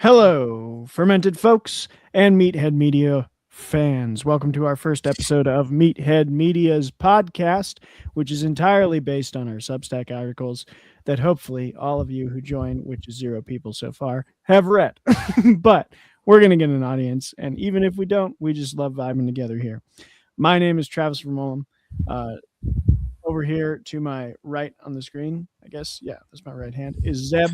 Hello, fermented folks and Meathead Media fans. Welcome to our first episode of Meathead Media's podcast, which is entirely based on our Substack articles that hopefully all of you who join, which is 0 people so far, have read. But we're going to get an audience, and even if we don't, we just love vibing together here. My name is Travis Vermolem. Over here to my right on the screen, I guess, yeah, that's my right hand, is Zeb.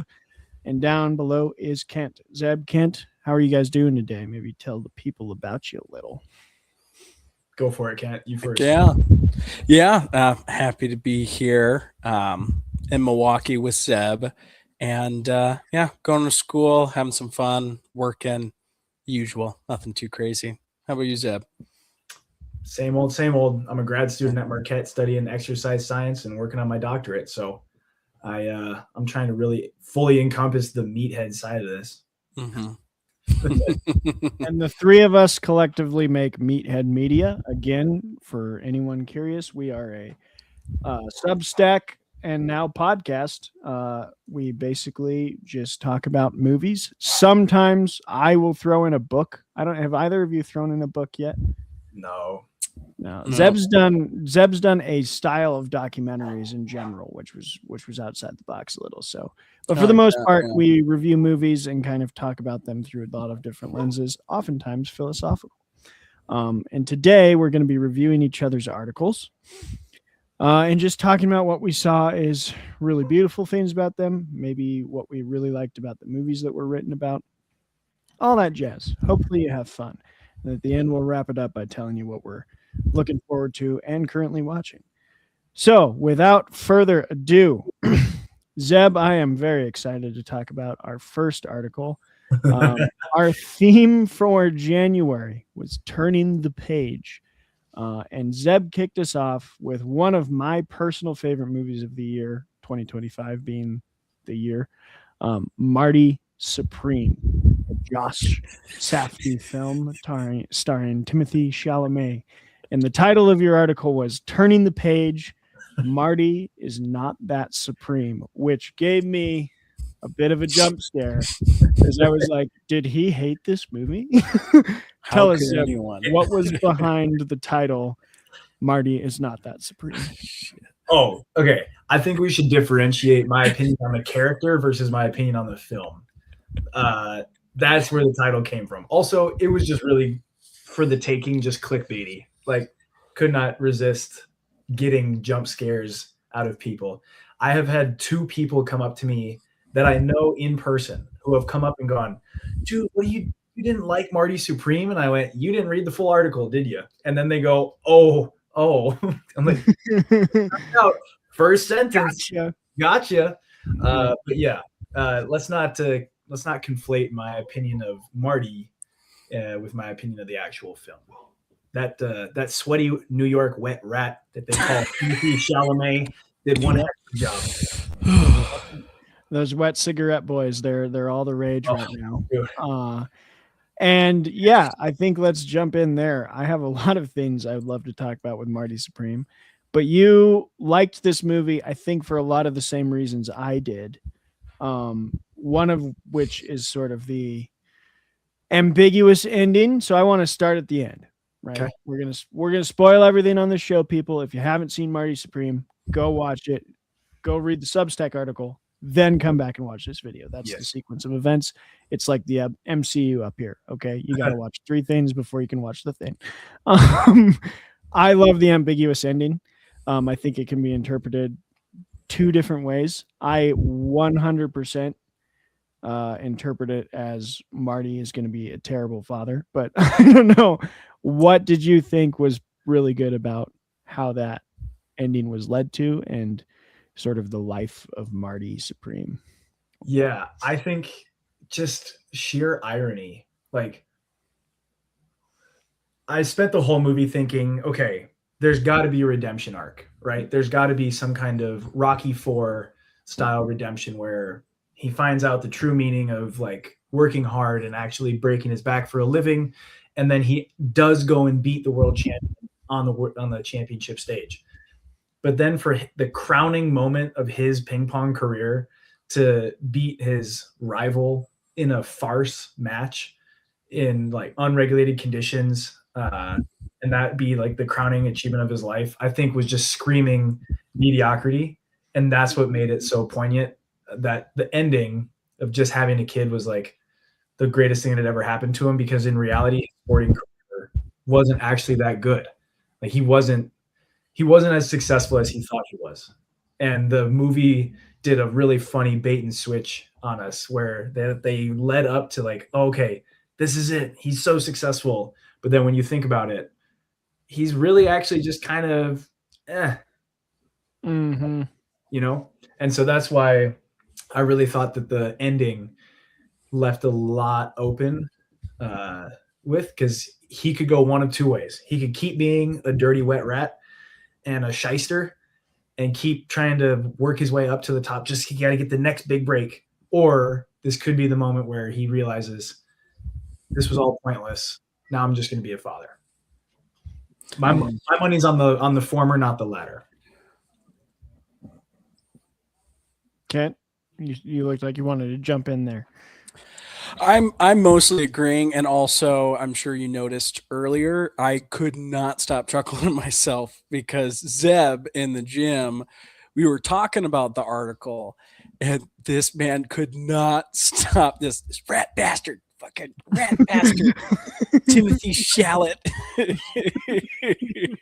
And down below is Kent. Zeb, Kent, how are you guys doing today? Maybe tell the people about you a little. Go for it, Kent. You first. Yeah. Happy to be here in Milwaukee with Zeb. And going to school, having some fun, working, usual. Nothing too crazy. How about you, Zeb? Same old, same old. I'm a grad student at Marquette studying exercise science and working on my doctorate. So I'm trying to really fully encompass the meathead side of this. Mm-hmm. And the three of us collectively make Meathead Media. Again, for anyone curious, we are a Substack and now podcast. We basically just talk about movies. Sometimes I will throw in a book. Have either of you thrown in a book yet? No. Zeb's done a style of documentaries in general, which was outside the box a little. So, but for the most part, we review movies and kind of talk about them through a lot of different lenses, oftentimes philosophical. And today we're going to be reviewing each other's articles and just talking about what we saw is really beautiful things about them, maybe what we really liked about the movies that were written about, all that jazz. Hopefully you have fun. And at the end, we'll wrap it up by telling you what we're looking forward to and currently watching. So without further ado, Zeb, I am very excited to talk about our first article. Our theme for January was turning the page. And Zeb kicked us off with one of my personal favorite movies of the year, 2025 being the year, Marty Supreme, a Josh Safdie film starring Timothy Chalamet. And the title of your article was Turning the Page, Marty is Not That Supreme, which gave me a bit of a jump scare because I was like, did he hate this movie? Tell us, Zeb, what was behind the title, Marty is Not That Supreme? Oh, okay. I think we should differentiate my opinion on the character versus my opinion on the film. That's where the title came from. Also, it was just really for the taking, just clickbaity. Like, could not resist getting jump scares out of people. I have had 2 people come up to me that I know in person who have come up and gone, dude, what do you didn't like Marty Supreme? And I went, you didn't read the full article, did you? And then they go, oh. I'm like, first sentence, gotcha. But yeah, let's not conflate my opinion of Marty with my opinion of the actual film. That sweaty New York wet rat that they call Timothy Chalamet did one extra job. Those wet cigarette boys, they're all the rage right now. And yeah, I think let's jump in there. I have a lot of things I would love to talk about with Marty Supreme, but you liked this movie, I think, for a lot of the same reasons I did. One of which is sort of the ambiguous ending. So I want to start at the end, right? Okay. We're gonna spoil everything on the show, people. If you haven't seen Marty Supreme, go watch it. Go read the Substack article, then come back and watch this video. That's the sequence of events. It's like the MCU up here. Okay, you got to watch 3 things before you can watch the thing. I love the ambiguous ending. I think it can be interpreted 2 different ways. I 100% interpret it as Marty is going to be a terrible father, but I don't know. What did you think was really good about how that ending was led to and sort of the life of Marty Supreme? Yeah, I think just sheer irony. Like, I spent the whole movie thinking, okay, there's got to be a redemption arc, right? There's got to be some kind of Rocky IV style redemption where he finds out the true meaning of like working hard and actually breaking his back for a living, and then he does go and beat the world champion on the championship stage. But then for the crowning moment of his ping pong career to beat his rival in a farce match in like unregulated conditions, and that be like the crowning achievement of his life, I think was just screaming mediocrity. And that's what made it so poignant, that the ending of just having a kid was like the greatest thing that had ever happened to him, because in reality, his sporting career wasn't actually that good. Like he wasn't as successful as he thought he was. And the movie did a really funny bait and switch on us where they led up to like, okay, this is it. He's so successful. But then when you think about it, he's really actually just kind of, Mm-hmm. you know? And so that's why I really thought that the ending left a lot open because he could go one of two ways. He could keep being a dirty, wet rat and a shyster and keep trying to work his way up to the top. Just he got to get the next big break. Or this could be the moment where he realizes this was all pointless. Now I'm just going to be a father. My money's on the former, not the latter. Kent, you looked like you wanted to jump in there. I'm mostly agreeing, and also I'm sure you noticed earlier I could not stop chuckling to myself because Zeb in the gym, we were talking about the article, and this man could not stop this rat bastard, fucking rat bastard, Timothy Shallot. It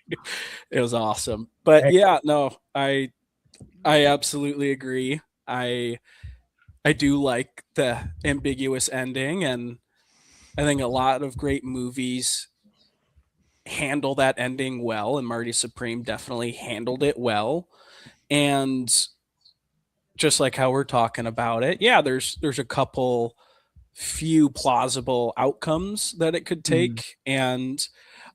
was awesome, but yeah, no, I absolutely agree. I do like the ambiguous ending, and I think a lot of great movies handle that ending well, and Marty Supreme definitely handled it well. And just like how we're talking about it, yeah, there's a couple few plausible outcomes that it could take, and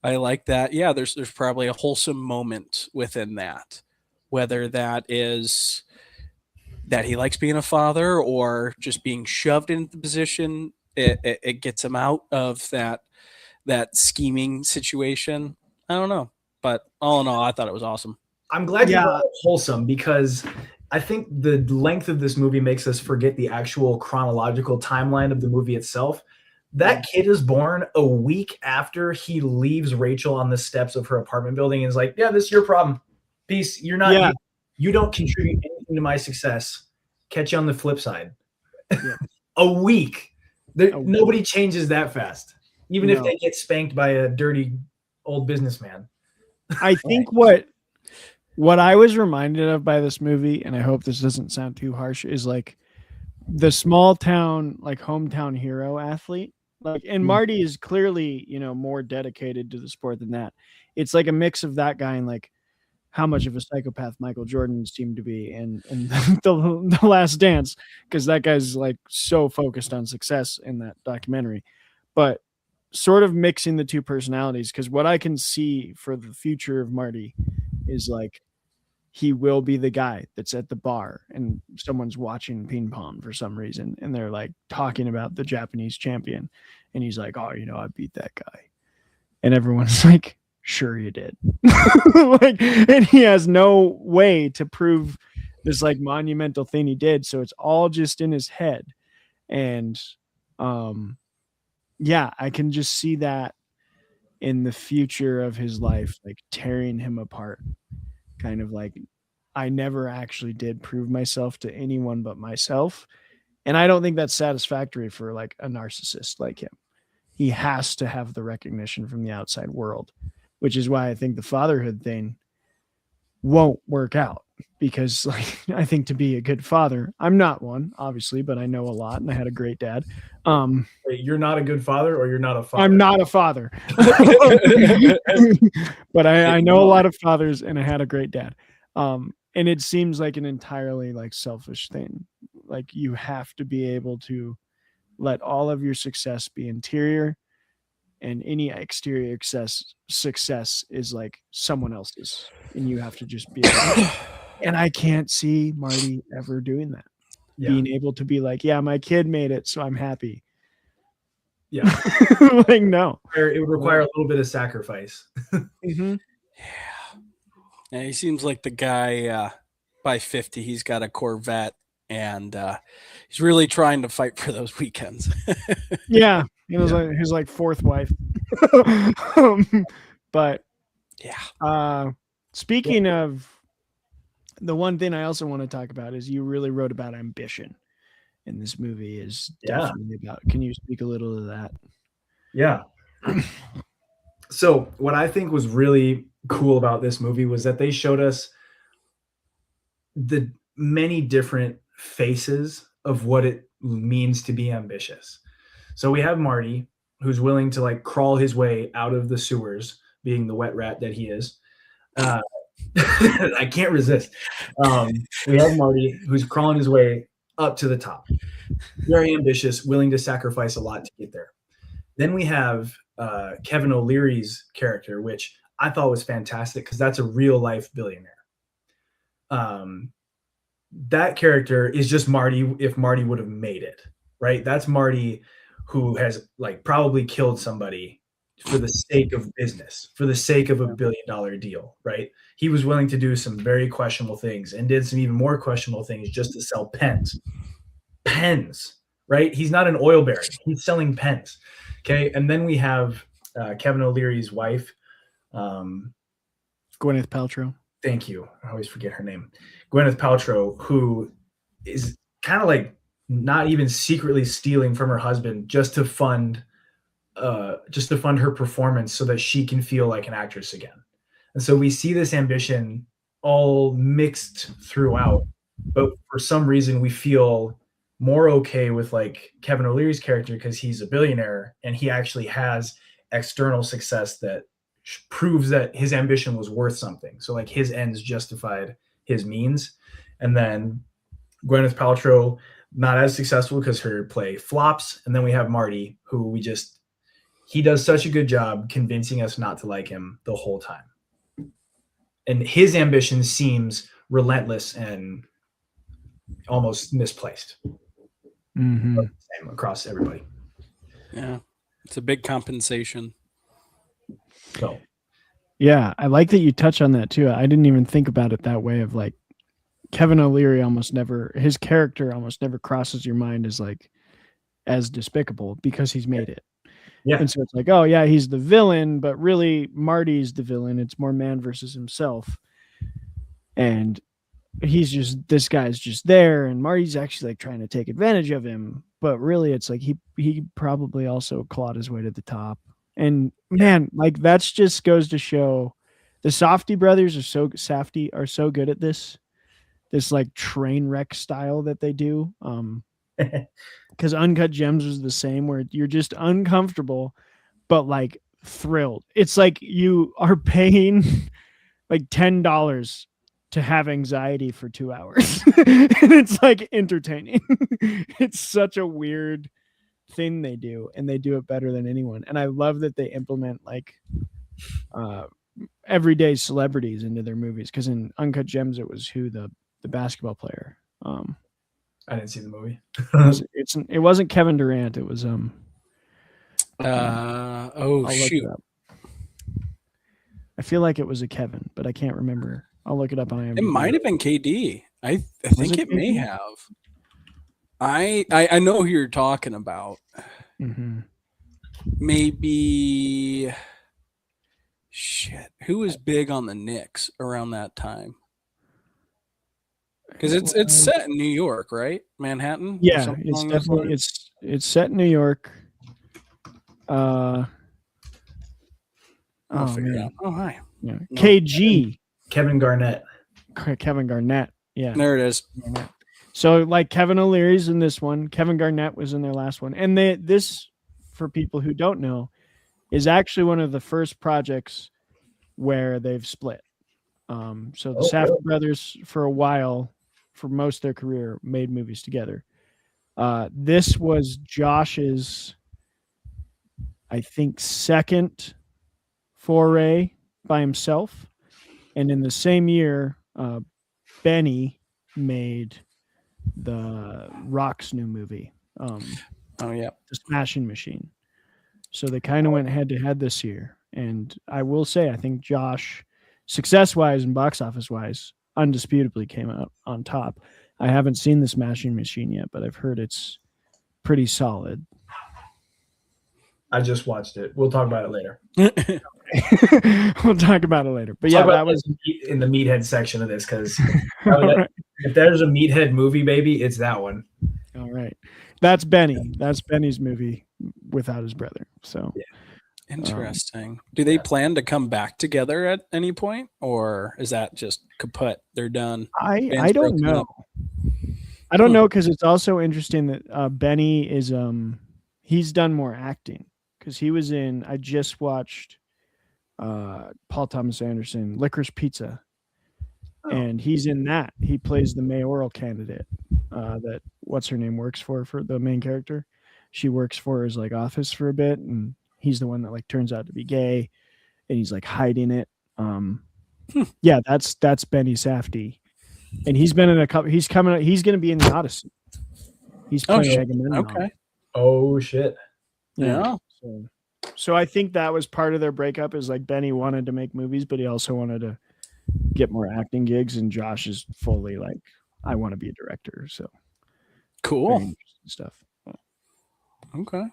I like that. Yeah, there's probably a wholesome moment within that, whether that is that he likes being a father or just being shoved into the position. It gets him out of that scheming situation. I don't know, but all in all, I thought it was awesome. I'm glad you brought up wholesome, because I think the length of this movie makes us forget the actual chronological timeline of the movie itself. That kid is born a week after he leaves Rachel on the steps of her apartment building and is like, yeah, this is your problem. Peace. You're not, you don't contribute anything to my success. Catch you on the flip side. Yeah. A week. Nobody changes that fast, even if they get spanked by a dirty old businessman. I think what I was reminded of by this movie, and I hope this doesn't sound too harsh, is like the small town, like hometown hero athlete. Like, and Marty is clearly, more dedicated to the sport than that. It's like a mix of that guy and like how much of a psychopath Michael Jordan seemed to be in the Last Dance, because that guy's like so focused on success in that documentary. But sort of mixing the two personalities, because what I can see for the future of Marty is like he will be the guy that's at the bar and someone's watching ping pong for some reason and they're like talking about the Japanese champion and he's like, oh, I beat that guy, and everyone's like, sure you did. Like, and he has no way to prove this like monumental thing he did, so it's all just in his head. And yeah, I can just see that in the future of his life, like tearing him apart, kind of like, I never actually did prove myself to anyone but myself. And I don't think that's satisfactory for like a narcissist like him. He has to have the recognition from the outside world, which is why I think the fatherhood thing won't work out, because like, I think to be a good father, I'm not one, obviously, but I know a lot and I had a great dad. Wait, you're not a good father, or you're not a father? I'm not a father. But I know a lot of fathers and I had a great dad. And it seems like an entirely like selfish thing. Like, you have to be able to let all of your success be interior, and any exterior success is like someone else's, and you have to just be able and I can't see Marty ever doing that. Being able to be like, yeah, my kid made it, so I'm happy. Yeah. Like, no. It would require a little bit of sacrifice. Mm-hmm. Yeah, he seems like the guy by 50, he's got a Corvette and he's really trying to fight for those weekends. Yeah, he was like his fourth wife. But yeah. Speaking of, the one thing I also want to talk about is you really wrote about ambition in this movie. Is definitely about. Can you speak a little to that? Yeah. So what I think was really cool about this movie was that they showed us the many different faces of what it means to be ambitious. So we have Marty, who's willing to like crawl his way out of the sewers, being the wet rat that he is. I can't resist. We have Marty, who's crawling his way up to the top. Very ambitious, willing to sacrifice a lot to get there. Then we have Kevin O'Leary's character, which I thought was fantastic because that's a real life billionaire. That character is just Marty if Marty would have made it, right? That's Marty who has like probably killed somebody for the sake of business, for the sake of $1 billion deal, right? He was willing to do some very questionable things and did some even more questionable things just to sell pens. Pens, right? He's not an oil baron. He's selling pens. Okay. And then we have Kevin O'Leary's wife. Gwyneth Paltrow. Thank you. I always forget her name. Gwyneth Paltrow, who is kind of like not even secretly stealing from her husband just to fund her performance so that she can feel like an actress again. And so we see this ambition all mixed throughout, but for some reason we feel more okay with like Kevin O'Leary's character because he's a billionaire and he actually has external success that proves that his ambition was worth something. So like his ends justified his means. And then Gwyneth Paltrow, not as successful because her play flops. And then we have Marty, who he does such a good job convincing us not to like him the whole time. And his ambition seems relentless and almost misplaced across everybody. Yeah. It's a big compensation. So, yeah, I like that you touch on that too. I didn't even think about it that way of like Kevin O'Leary his character almost never crosses your mind as like as despicable because he's made it. Yeah. And so it's like, oh yeah, he's the villain, but really Marty's the villain. It's more man versus himself. And this guy's just there and Marty's actually like trying to take advantage of him. But really it's like he probably also clawed his way to the top. And man, like that's just goes to show the Safdie brothers are so good at this like train wreck style that they do. Because Uncut Gems was the same where you're just uncomfortable, but like thrilled. It's like you are paying like $10 to have anxiety for 2 hours. And it's like entertaining. It's such a weird thing they do, and they do it better than anyone. And I love that they implement like everyday celebrities into their movies, because in Uncut Gems it was the basketball player. I didn't see the movie. It wasn't Kevin Durant. It was shoot. I feel like it was a Kevin, but I can't remember. I'll look it up on IMDb. It might have been KD. I think it may have. I know who you're talking about. Mm-hmm. Maybe shit. Who was big on the Knicks around that time? Because it's set in New York, right? Manhattan. Yeah, it's definitely it's set in New York. I'll figure it out. Oh hi. Yeah. KG. Kevin Garnett. Kevin Garnett. Yeah. There it is. So like Kevin O'Leary's in this one. Kevin Garnett was in their last one. And this, for people who don't know, is actually one of the first projects where they've split. So the Safdie brothers for a while, for most of their career, made movies together. This was Josh's, I think, second foray by himself. And in the same year, Benny made the Rock's new movie. The Smashing Machine. So they kind of went head to head this year. And I will say, I think Josh, success-wise and box office-wise, undisputably came out on top. I haven't seen The Smashing Machine yet, but I've heard it's pretty solid. I just watched it. We'll talk about it later. We'll talk about it later. But Talk yeah, about that was in the Meathead section of this, because right. if there's a Meathead movie, baby, it's that one. All right. That's Benny. That's Benny's movie without his brother. So Interesting. Do they plan to come back together at any point, or is that just kaput? They're done. I don't know. Up. I don't know, because it's also interesting that Benny is he's done more acting, because he was in, I just watched Paul Thomas Anderson, Licorice Pizza. And he's in that. He plays the mayoral candidate that what's her name works for the main character. She works for his like office for a bit, and he's the one that like turns out to be gay, and he's like hiding it. Yeah, that's Benny Safdie, and he's been in a couple. He's going to be in the Odyssey. He's playing Agamemnon. Okay. Oh shit. Yeah. So I think that was part of their breakup. Is like Benny wanted to make movies, but he also wanted to get more acting gigs, and Josh is fully like, I want to be a director. So cool stuff. Okay.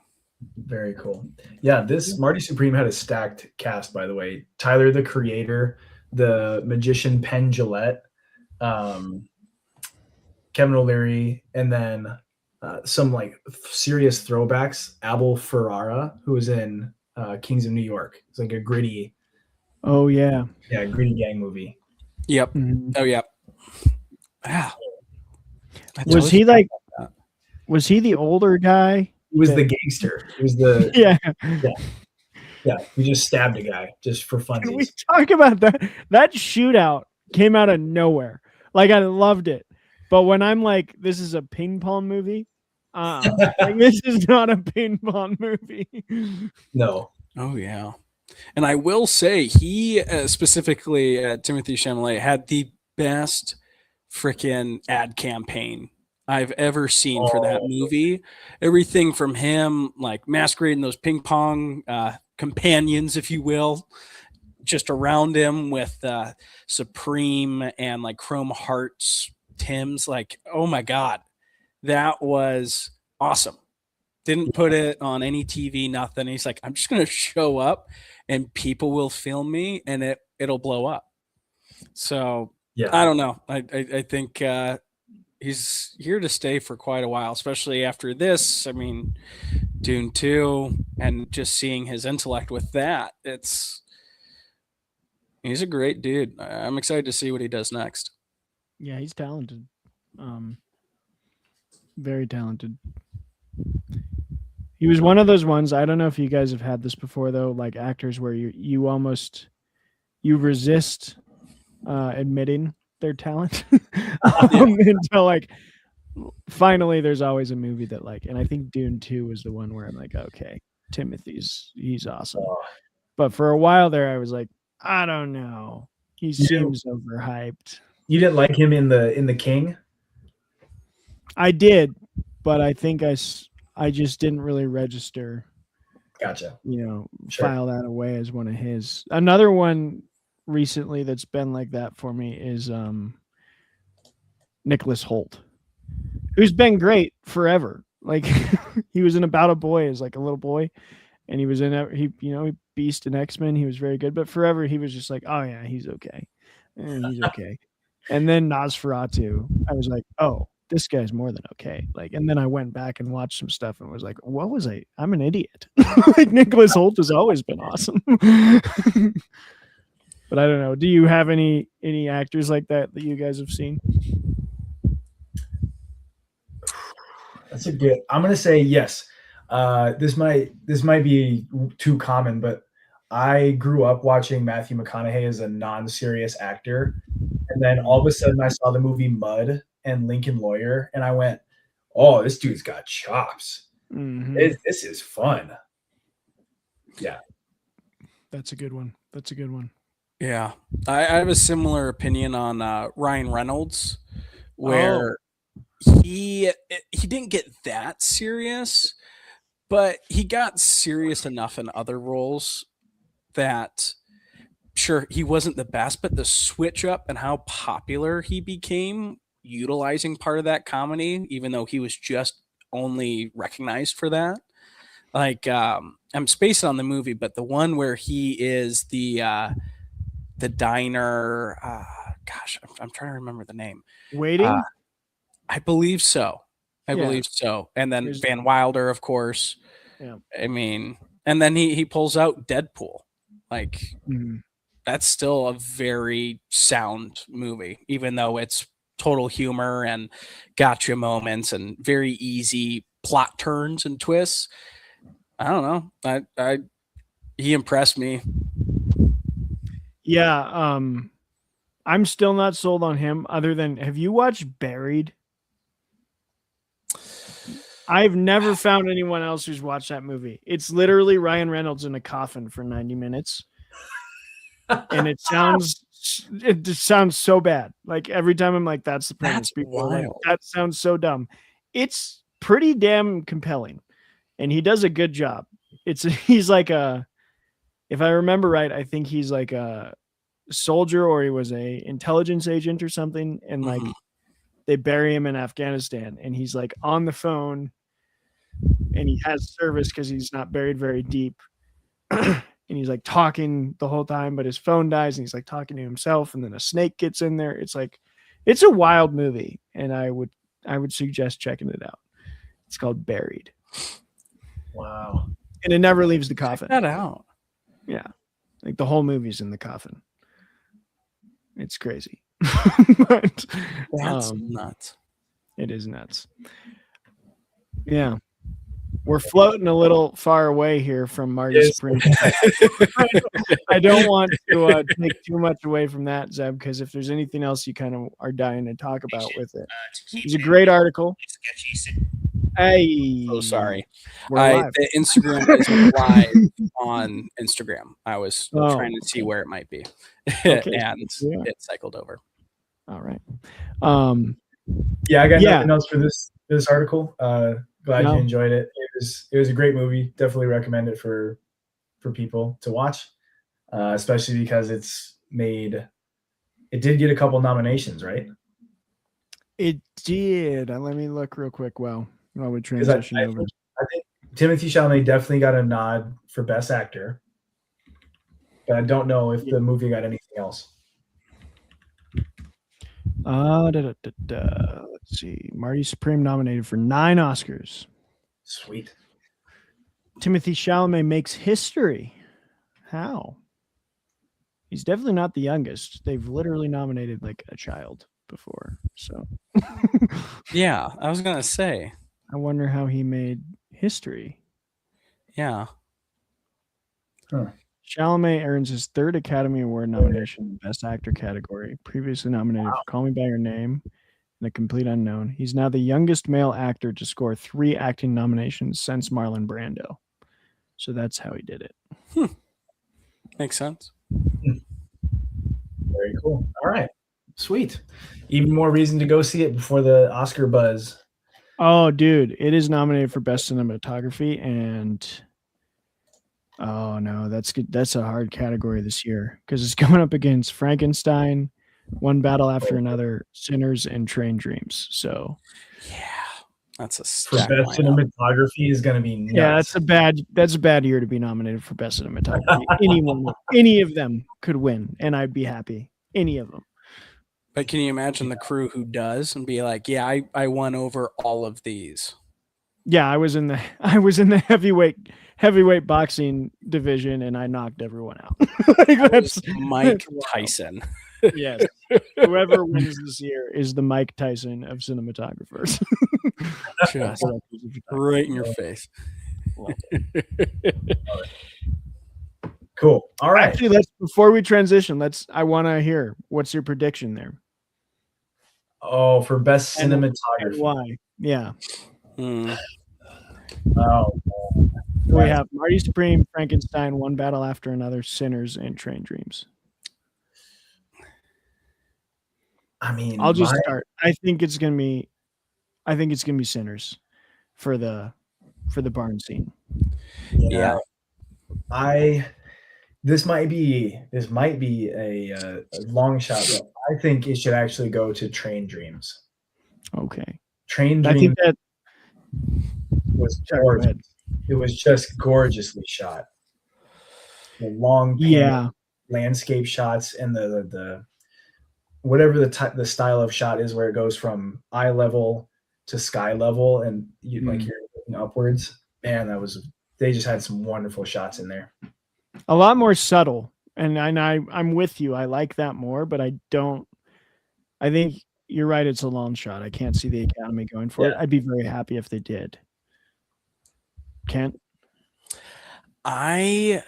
Very cool. Yeah, this Marty Supreme had a stacked cast, by the way. Tyler, the Creator, the magician Penn Jillette, Kevin O'Leary, and then some like serious throwbacks. Abel Ferrara, who was in Kings of New York. It's like a gritty. Oh yeah. Yeah, gritty gang movie. Yep. Mm-hmm. Oh yeah. Wow. Was he like? Was he the older guy? He was the gangster. He was the yeah. He just stabbed a guy just for fun. Can we talk about that? That shootout came out of nowhere. Like I loved it, but when I'm like, this is a ping pong movie. Like, this is not a ping pong movie. No. Oh yeah. And I will say he specifically Timothy Chalamet had the best freaking ad campaign I've ever seen for that movie. Everything from him, like masquerading those ping pong companions, if you will, just around him with Supreme and like Chrome Hearts, Tim's. Like, oh my God, that was awesome. Didn't put it on any TV, nothing. He's like, I'm just going to show up and people will film me and it'll blow up. So yeah, I don't know. I think he's here to stay for quite a while, especially after this. I mean, Dune 2 and just seeing his intellect with that. He's a great dude. I'm excited to see what he does next. Yeah, he's talented. Very talented. He was one of those ones. I don't know if you guys have had this before, though, like actors where you almost resist admitting their talent until like finally there's always a movie that like, and I think Dune 2 was the one where I'm like, okay, he's awesome. But for a while there, I was like, I don't know. He seems overhyped. You didn't like him in the King? I did, but I think I just didn't really register. Gotcha. File that away as one of his. Another one recently that's been like that for me is Nicholas Hoult, who's been great forever. Like he was in About a Boy as like a little boy, and he was in he Beast and X-Men. He was very good, but forever he was just like, oh yeah, he's okay, and he's okay. And then Nosferatu, I was like, oh, this guy's more than okay. Like, and then I went back and watched some stuff and was like, what was I? I'm an idiot. Like Nicholas Hoult has always been awesome. But I don't know. Do you have any actors like that you guys have seen? That's a good. I'm gonna say yes. This might be too common, but I grew up watching Matthew McConaughey as a non-serious actor, and then all of a sudden I saw the movie Mud and Lincoln Lawyer, and I went, "Oh, this dude's got chops. Mm-hmm. This is fun." Yeah, that's a good one. Yeah, I have a similar opinion on Ryan Reynolds, where he didn't get that serious, but he got serious enough in other roles that, sure, he wasn't the best, but the switch up and how popular he became utilizing part of that comedy, even though he was just only recognized for that. Like, I'm spacing on the movie, but the one where he is the diner, gosh, I'm trying to remember the name. Waiting? I believe so. I believe so. And then Van Wilder, of course. Yeah. I mean, and then he pulls out Deadpool. Like, that's still a very sound movie, even though it's total humor and gotcha moments and very easy plot turns and twists. I don't know. He impressed me. Yeah. I'm still not sold on him other than, have you watched Buried? I've never found anyone else who's watched that movie. It's literally Ryan Reynolds in a coffin for 90 minutes. And it just sounds so bad. Like every time I'm like, that's the premise. People are like, that sounds so dumb. It's pretty damn compelling. And he does a good job. He's like if I remember right, I think he's like a soldier or he was a intelligence agent or something. And like they bury him in Afghanistan and he's like on the phone and he has service because he's not buried very deep. And he's like talking the whole time, but his phone dies and he's like talking to himself. And then a snake gets in there. It's like, it's a wild movie. And I would suggest checking it out. It's called Buried. Wow. And it never leaves the coffin. Check that out. Yeah. Like the whole movie's in the coffin. It's crazy. But, that's nuts. It is nuts. Yeah. We're floating a little far away here from Marty Supreme. I don't want to take too much away from that, Zeb, because if there's anything else you kind of are dying to talk about with it. It's a great article. Hey. Oh, sorry. The Instagram is live on Instagram. I was trying to see where it might be. And it cycled over. All right. Yeah, I got nothing else for this article. Glad you enjoyed it. It was a great movie. Definitely recommend it for people to watch, especially because it did get a couple nominations, right? It did. Let me look real quick. While we transition over. I think Timothée Chalamet definitely got a nod for Best Actor, but I don't know if the movie got anything else. Let's see. Marty Supreme nominated for 9 Oscars. Sweet. Timothée Chalamet makes history. How? He's definitely not the youngest. They've literally nominated like a child before. So yeah, I was gonna say. I wonder how he made history. Yeah. Huh. Chalamet earns his 3rd Academy Award nomination in the Best Actor category. Previously nominated for Call Me by Your Name and The Complete Unknown. He's now the youngest male actor to score 3 acting nominations since Marlon Brando. So that's how he did it. Makes sense. Very cool. All right. Sweet. Even more reason to go see it before the Oscar buzz. Oh, dude. It is nominated for Best Cinematography and... Oh no, that's good. That's a hard category this year because it's coming up against Frankenstein, One Battle After Another, Sinners, and Train Dreams. So, yeah, that's a stack. For Best Cinematography is going to be nuts. Yeah, that's a bad year to be nominated for Best Cinematography. Any of them could win, and I'd be happy. Any of them. But can you imagine the crew who does and be like, "Yeah, I won over all of these." Yeah, I was in the heavyweight boxing division and I knocked everyone out. Like that's Mike Tyson. Yes. Whoever wins this year is the Mike Tyson of cinematographers. Just right in your face. Cool. All right. Actually, before we transition, I want to hear what's your prediction there. Oh, for Best Cinematography. Why? Yeah. Oh, we have Marty Supreme, Frankenstein, One Battle After Another, Sinners, and Train Dreams. I mean, I'll just start. I think it's gonna be Sinners for the barn scene. Yeah. This might be a long shot, but I think it should actually go to Train Dreams. Okay. Train I Dream think that was sorry, go gorgeous. ahead. It was just gorgeously shot. The long Yeah. landscape shots and the whatever the style of shot is, where it goes from eye level to sky level, and you like you're looking upwards. Man, they just had some wonderful shots in there. A lot more subtle. And I'm with you. I like that more, but I think you're right. It's a long shot. I can't see the Academy going for it. I'd be very happy if they did. Kent? I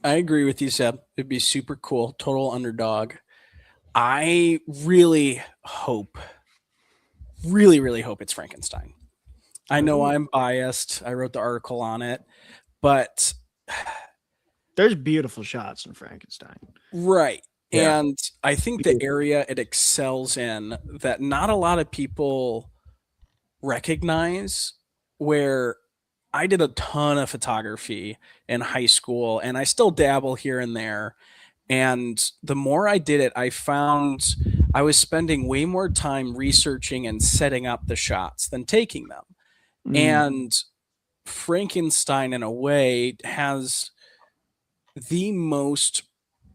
agree with you, Seb. It'd be super cool. Total underdog. I really hope it's Frankenstein. I know I'm biased. I wrote the article on it, but there's beautiful shots in Frankenstein. Right. Yeah. And I think the area it excels in that not a lot of people recognize, where I did a ton of photography in high school and I still dabble here and there. And the more I did it, I found I was spending way more time researching and setting up the shots than taking them. And Frankenstein, in a way, has the most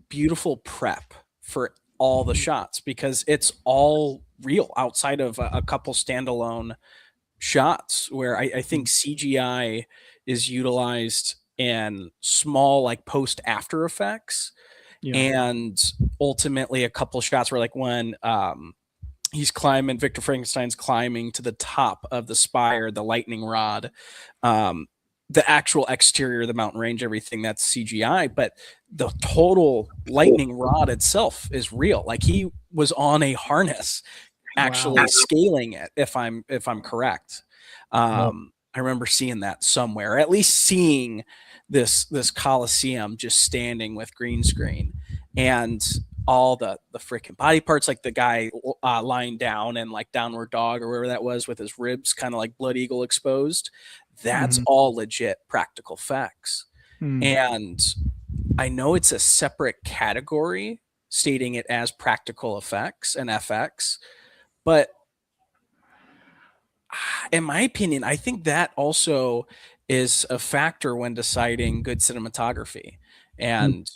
beautiful prep for all the shots because it's all real outside of a couple standalone shots where I think CGI is utilized in small like post after effects. And ultimately a couple shots where like when Victor Frankenstein's climbing to the top of the spire, the lightning rod, the actual exterior of the mountain range, everything that's CGI, but the total lightning rod itself is real. Like he was on a harness actually scaling it, if I'm correct. I remember seeing that somewhere, or at least seeing this Coliseum just standing with green screen and all the freaking body parts, like the guy lying down and like Downward Dog or wherever that was with his ribs kind of like Blood Eagle exposed. That's all legit practical effects. And I know it's a separate category stating it as practical effects and FX, but in my opinion, I think that also is a factor when deciding good cinematography and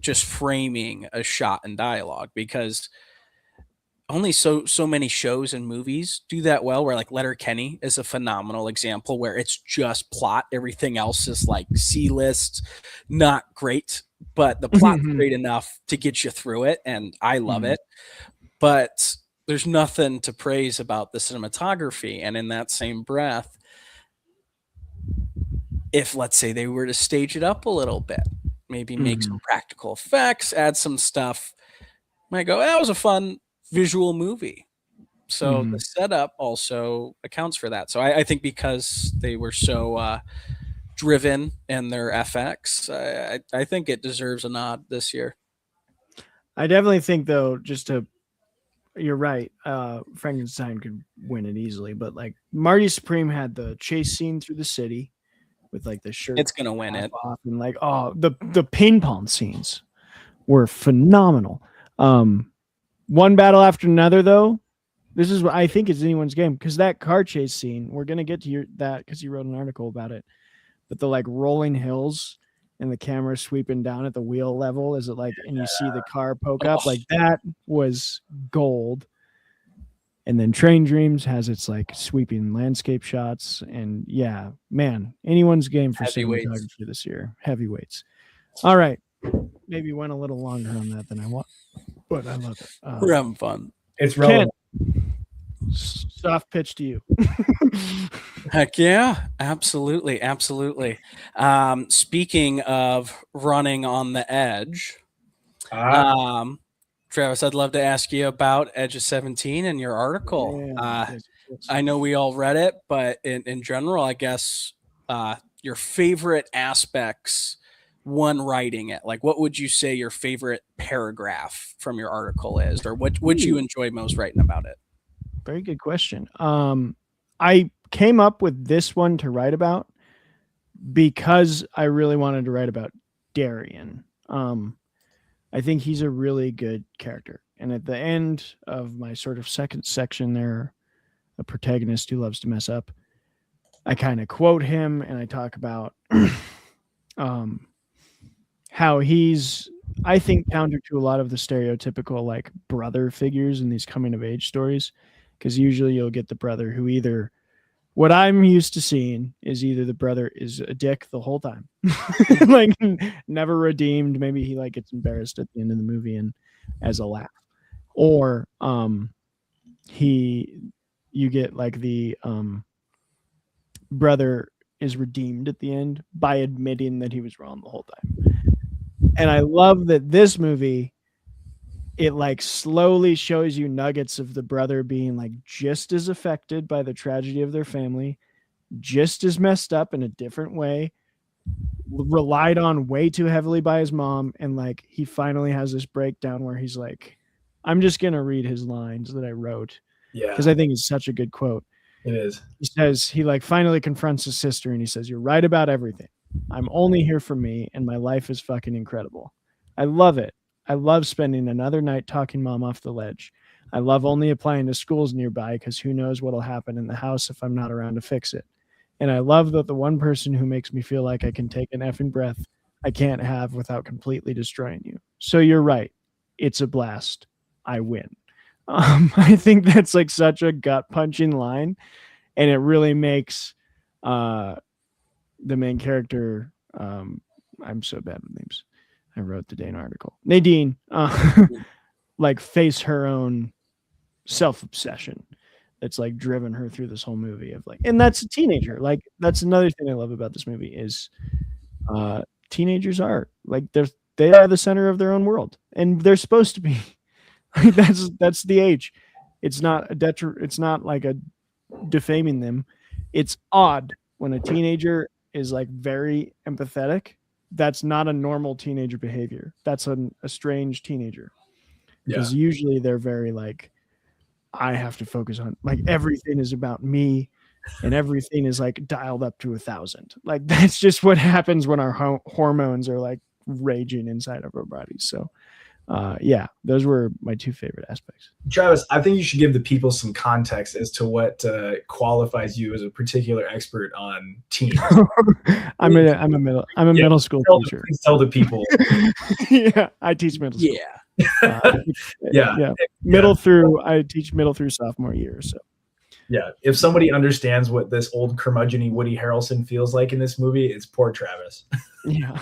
just framing a shot and dialogue, because only so many shows and movies do that well, where like Letterkenny is a phenomenal example where it's just plot. Everything else is like C-list, not great, but the plot's great enough to get you through it. And I love it, but there's nothing to praise about the cinematography. And in that same breath, if let's say they were to stage it up a little bit, maybe make some practical effects, add some stuff, might go, that was a fun visual movie. So the setup also accounts for that. So I think because they were so driven in their FX, I think it deserves a nod this year. I definitely think, though, you're right, Frankenstein could win it easily, but like Marty Supreme had the chase scene through the city with like the shirt. It's gonna win it. Off and like the ping pong scenes were phenomenal. One battle after another, though. This is what I think is anyone's game, because that car chase scene, we're gonna get to that because you wrote an article about it. But the like rolling hills and the camera sweeping down at the wheel level, is it like, and you see the car poke up, like that was gold. And then Train Dreams has its like sweeping landscape shots, and yeah, man, anyone's game for cinematography this year. Heavyweights. All right, maybe went a little longer on that than I want, but I love it. We're having fun. It's relevant. Soft pitch to you. Heck yeah, absolutely. Speaking of running on the edge, Travis, I'd love to ask you about Edge of 17 and your article. I know we all read it, but in general, I guess your favorite aspects when writing it, like what would you say your favorite paragraph from your article is, or what would you enjoy most writing about it? Very good question. I came up with this one to write about because I really wanted to write about Darian. I think he's a really good character. And at the end of my sort of second section there a protagonist who loves to mess up. I kind of quote him and I talk about how he's, I think, counter to a lot of the stereotypical like brother figures in these coming of age stories, because usually you'll get the brother who either, what I'm used to seeing is either the brother is a dick the whole time, like never redeemed. Maybe he like gets embarrassed at the end of the movie and as a laugh, or you get like the brother is redeemed at the end by admitting that he was wrong the whole time. And I love that this movie, it like slowly shows you nuggets of the brother being like just as affected by the tragedy of their family, just as messed up in a different way, relied on way too heavily by his mom. And like, he finally has this breakdown where he's like, I'm just going to read his lines that I wrote. Yeah. Because I think it's such a good quote. It is. He says, he like finally confronts his sister and he says, "You're right about everything. I'm only here for me and my life is fucking incredible. I love it. I love spending another night talking mom off the ledge. I love only applying to schools nearby because who knows what'll happen in the house if I'm not around to fix it. And I love that the one person who makes me feel like I can take an effing breath I can't have without completely destroying you. So you're right. It's a blast. I win." I think that's like such a gut punching line, and it really makes the main character, I'm so bad with names. I wrote today an article. Nadine, like face her own self-obsession that's like driven her through this whole movie of like, and that's a teenager. Like that's another thing I love about this movie is teenagers are like they are the center of their own world, and they're supposed to be. Like that's the age. It's not it's not like a defaming them. It's odd when a teenager is like very empathetic. That's not a normal teenager behavior. That's a strange teenager. Because usually they're very like, I have to focus on like everything is about me and everything is like dialed up to 1,000. Like that's just what happens when our hormones are like raging inside of our bodies. So yeah, those were my two favorite aspects. Travis, I think you should give the people some context as to what qualifies you as a particular expert on teens. I'm a middle school teacher. Please tell the people. Yeah, I teach middle school. Yeah. I teach middle through sophomore year. So yeah, if somebody understands what this old curmudgeon-y Woody Harrelson feels like in this movie, it's poor Travis. Yeah.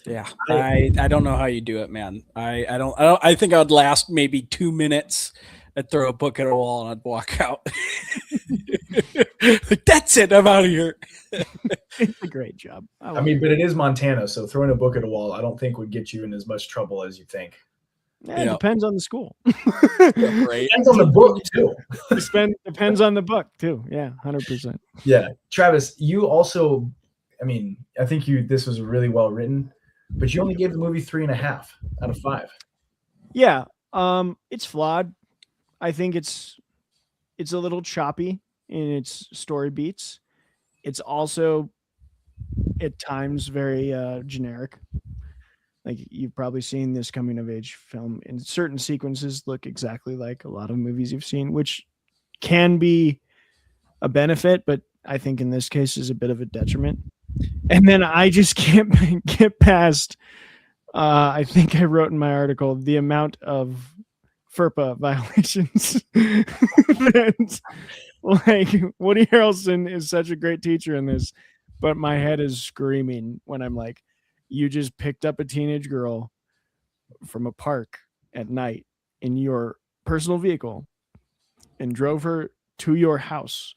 Yeah, I don't know how you do it, man. I think I would last maybe 2 minutes. I'd throw a book at a wall and I'd walk out. Like, that's it. I'm out of here. It's a great job. I mean, but it is Montana, so throwing a book at a wall, I don't think would get you in as much trouble as you think. Yeah, it depends on the school. Right. Depends on the book too. Depends on the book too. Yeah, 100%. Yeah, Travis, you also, I mean, I think this was really well written. But you only gave the movie 3.5 out of 5. Yeah, it's flawed. I think it's a little choppy in its story beats. It's also at times very generic. Like you've probably seen this coming of age film in certain sequences look exactly like a lot of movies you've seen, which can be a benefit, but I think in this case is a bit of a detriment. And then I just can't get past, I think I wrote in my article, the amount of FERPA violations. Like Woody Harrelson is such a great teacher in this, but my head is screaming when I'm like, you just picked up a teenage girl from a park at night in your personal vehicle and drove her to your house.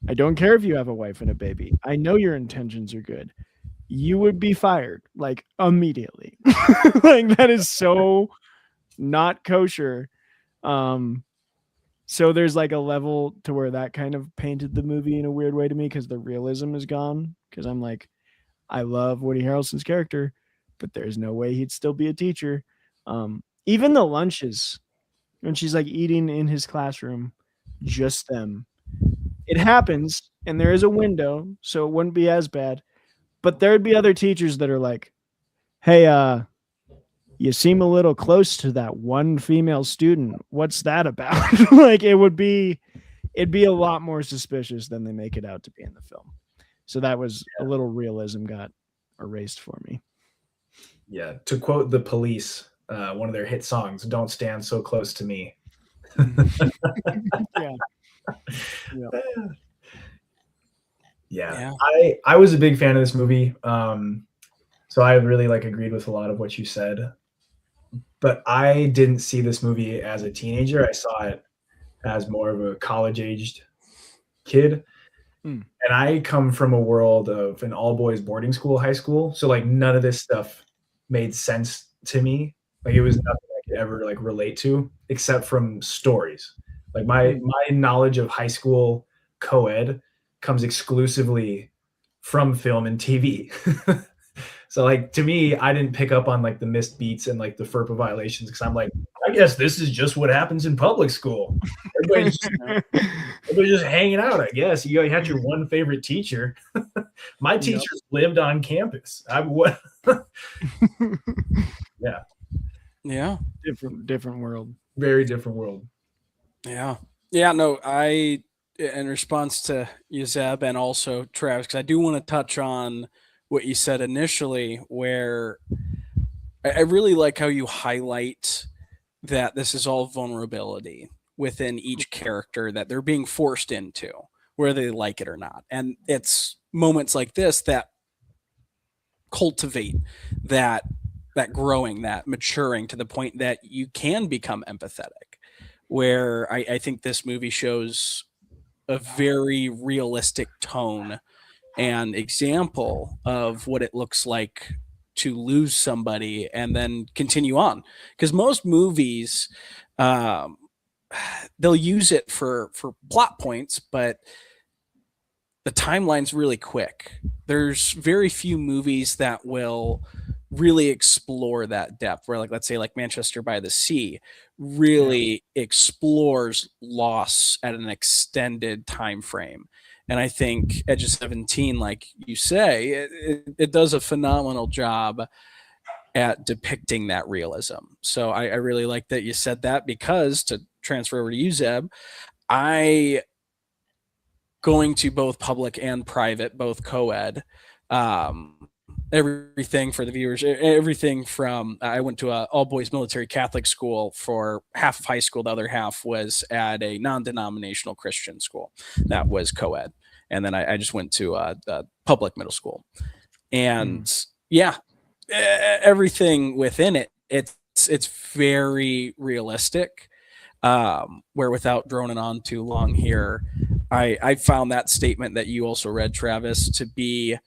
I don't care if you have a wife and a baby. I know your intentions are good. You would be fired like immediately. Like that is so not kosher. So there's like a level to where that kind of painted the movie in a weird way to me because the realism is gone. Because I'm like, I love Woody Harrelson's character, but there's no way he'd still be a teacher. Even the lunches when she's like eating in his classroom, just them. It happens, and there is a window, so it wouldn't be as bad. But there'd be other teachers that are like, hey, you seem a little close to that one female student. What's that about? Like it'd be a lot more suspicious than they make it out to be in the film. So that was a little realism got erased for me. Yeah. To quote the Police, one of their hit songs, "Don't Stand So Close to Me." Yeah. Yeah. I was a big fan of this movie. So I really like agreed with a lot of what you said. But I didn't see this movie as a teenager. I saw it as more of a college-aged kid. And I come from a world of an all-boys boarding school, high school. So like none of this stuff made sense to me. Like it was nothing I could ever like relate to except from stories. Like my knowledge of high school co-ed comes exclusively from film and TV. So like to me, I didn't pick up on like the missed beats and like the FERPA violations because I'm like, I guess this is just what happens in public school. Everybody's just hanging out, I guess. You had your one favorite teacher. My teachers lived on campus. Yeah. Yeah. Different world. Very different world. Yeah. Yeah, no, in response to you, Zeb, and also Travis, because I do want to touch on what you said initially, where I really like how you highlight that this is all vulnerability within each character that they're being forced into, whether they like it or not. And it's moments like this that cultivate that growing, that maturing to the point that you can become empathetic, where I think this movie shows a very realistic tone and example of what it looks like to lose somebody and then continue on. Because most movies, they'll use it for plot points, but the timeline's really quick. There's very few movies that will really explore that depth, where like, let's say like Manchester by the Sea really explores loss at an extended time frame. And I think Edge of 17, like you say, it does a phenomenal job at depicting that realism. So I really like that you said that, because to transfer over to you, Zeb, I going to both public and private, both co-ed, everything for the viewers, everything from I went to a all boys military Catholic school for half of high school. The other half was at a non-denominational Christian school that was co-ed. And then I just went to a public middle school, and everything within it, it's very realistic, where without droning on too long here, I found that statement that you also read, Travis, to be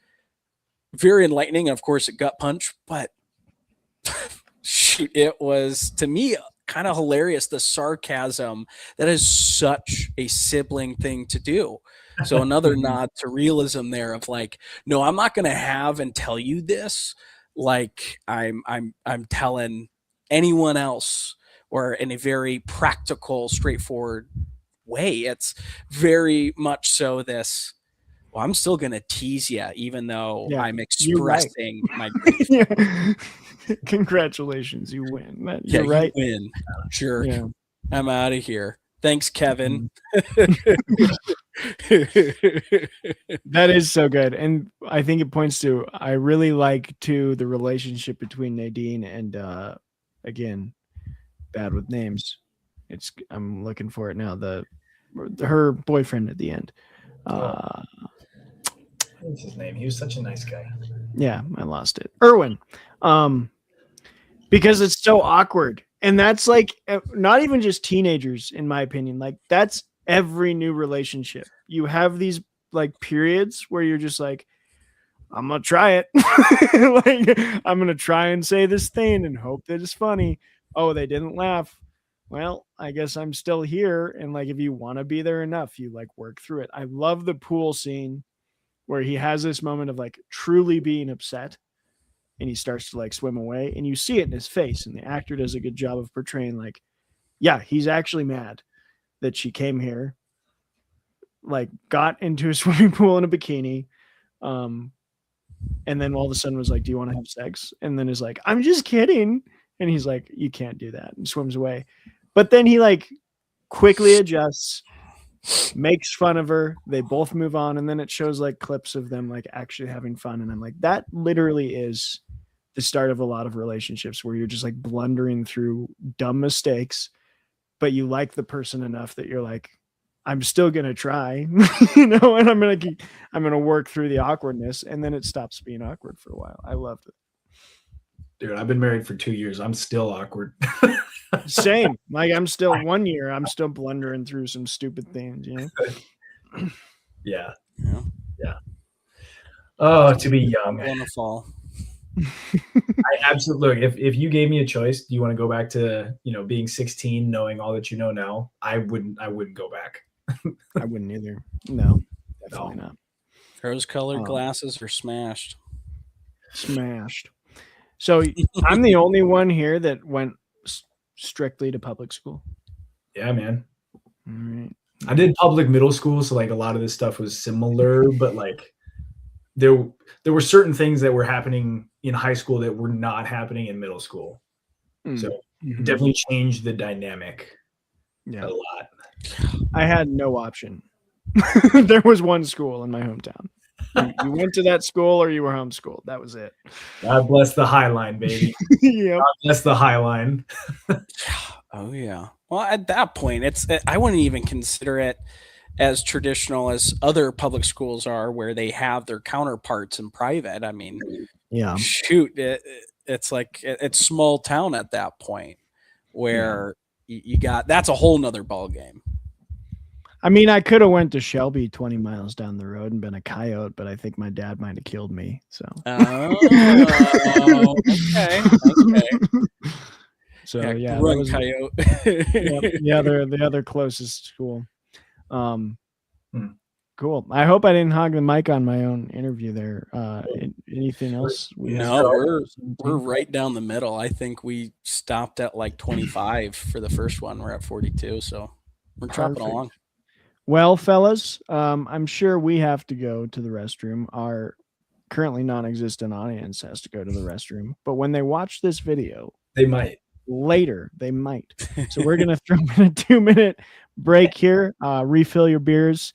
very enlightening. Of course, a gut punch, but shoot, it was, to me, kind of hilarious, the sarcasm. That is such a sibling thing to do. So another nod to realism there of like, no, I'm not going to have and tell you this like I'm telling anyone else, or in a very practical, straightforward way. It's very much so this, well, I'm still going to tease you, even though I'm expressing my grief. Congratulations, you win. You're right. You win. Jerk. Yeah. I'm out of here. Thanks, Kevin. That is so good. And I think it points to, I really like to the relationship between Nadine and again, bad with names. I'm looking for it now. Her boyfriend at the end. What's his name? He was such a nice guy. Yeah, I lost it. Erwin. Because it's so awkward. And that's like not even just teenagers, in my opinion. Like that's every new relationship. You have these like periods where you're just like, I'm gonna try it. Like I'm gonna try and say this thing and hope that it's funny. Oh, they didn't laugh. Well, I guess I'm still here. And like if you want to be there enough, you like work through it. I love the pool scene where he has this moment of like truly being upset. And he starts to like swim away, and you see it in his face, and the actor does a good job of portraying like, yeah, he's actually mad that she came here, like got into a swimming pool in a bikini, and then all of a sudden was like, do you want to have sex? And then is like, I'm just kidding. And he's like, you can't do that, and swims away. But then he like quickly adjusts, makes fun of her. They both move on, and then it shows like clips of them like actually having fun. And I'm like, that literally is the start of a lot of relationships where you're just like blundering through dumb mistakes, but you like the person enough that you're like, I'm still gonna try, and I'm gonna work through the awkwardness, and then it stops being awkward for a while. I loved it. Dude, I've been married for 2 years. I'm still awkward. Same. Like I'm still 1 year. I'm still blundering through some stupid things, you know? Yeah. Oh, to be young. On the fall. I absolutely look. If you gave me a choice, do you want to go back to being 16, knowing all that you know now? I wouldn't go back. I wouldn't either. No, definitely not. Rose-colored glasses are smashed. Smashed. So I'm the only one here that went strictly to public school. Yeah, man. All right. I did public middle school, so like a lot of this stuff was similar, but like there were certain things that were happening in high school that were not happening in middle school. So it definitely changed the dynamic a lot. I had no option. There was one school in my hometown. You went to that school or you were homeschooled. That was it. God bless the High Line, baby. Yep. God bless the High Line. Oh yeah. Well, at that point, I wouldn't even consider it as traditional as other public schools are, where they have their counterparts in private. I mean, yeah, shoot, it's like it's small town at that point, where you got that's a whole nother ball game. I mean, I could have went to Shelby 20 miles down the road and been a coyote, but I think my dad might have killed me. So. Oh, okay. So yeah, that run was, coyote. the other closest school. Cool. I hope I didn't hog the mic on my own interview there. Anything else? No, we're right down the middle. I think we stopped at like 25 for the first one. We're at 42, so we're chopping along. Well, fellas, I'm sure we have to go to the restroom. Our currently non-existent audience has to go to the restroom, but when they watch this video, they might. Later, they might. So we're going to throw in a 2-minute break here, refill your beers,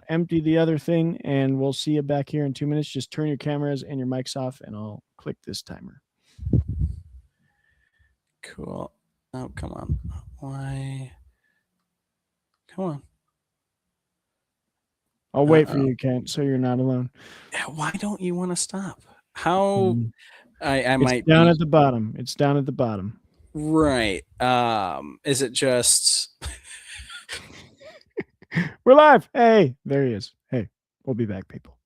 empty the other thing, and we'll see you back here in 2 minutes. Just turn your cameras and your mics off, and I'll click this timer. Cool. Oh, come on. Why? Come on. I'll wait for you, Kent, so you're not alone. Yeah, why don't you want to stop? How? I might down at the bottom. It's down at the bottom. Right. Is it just we're live? Hey, there he is. Hey, we'll be back, people.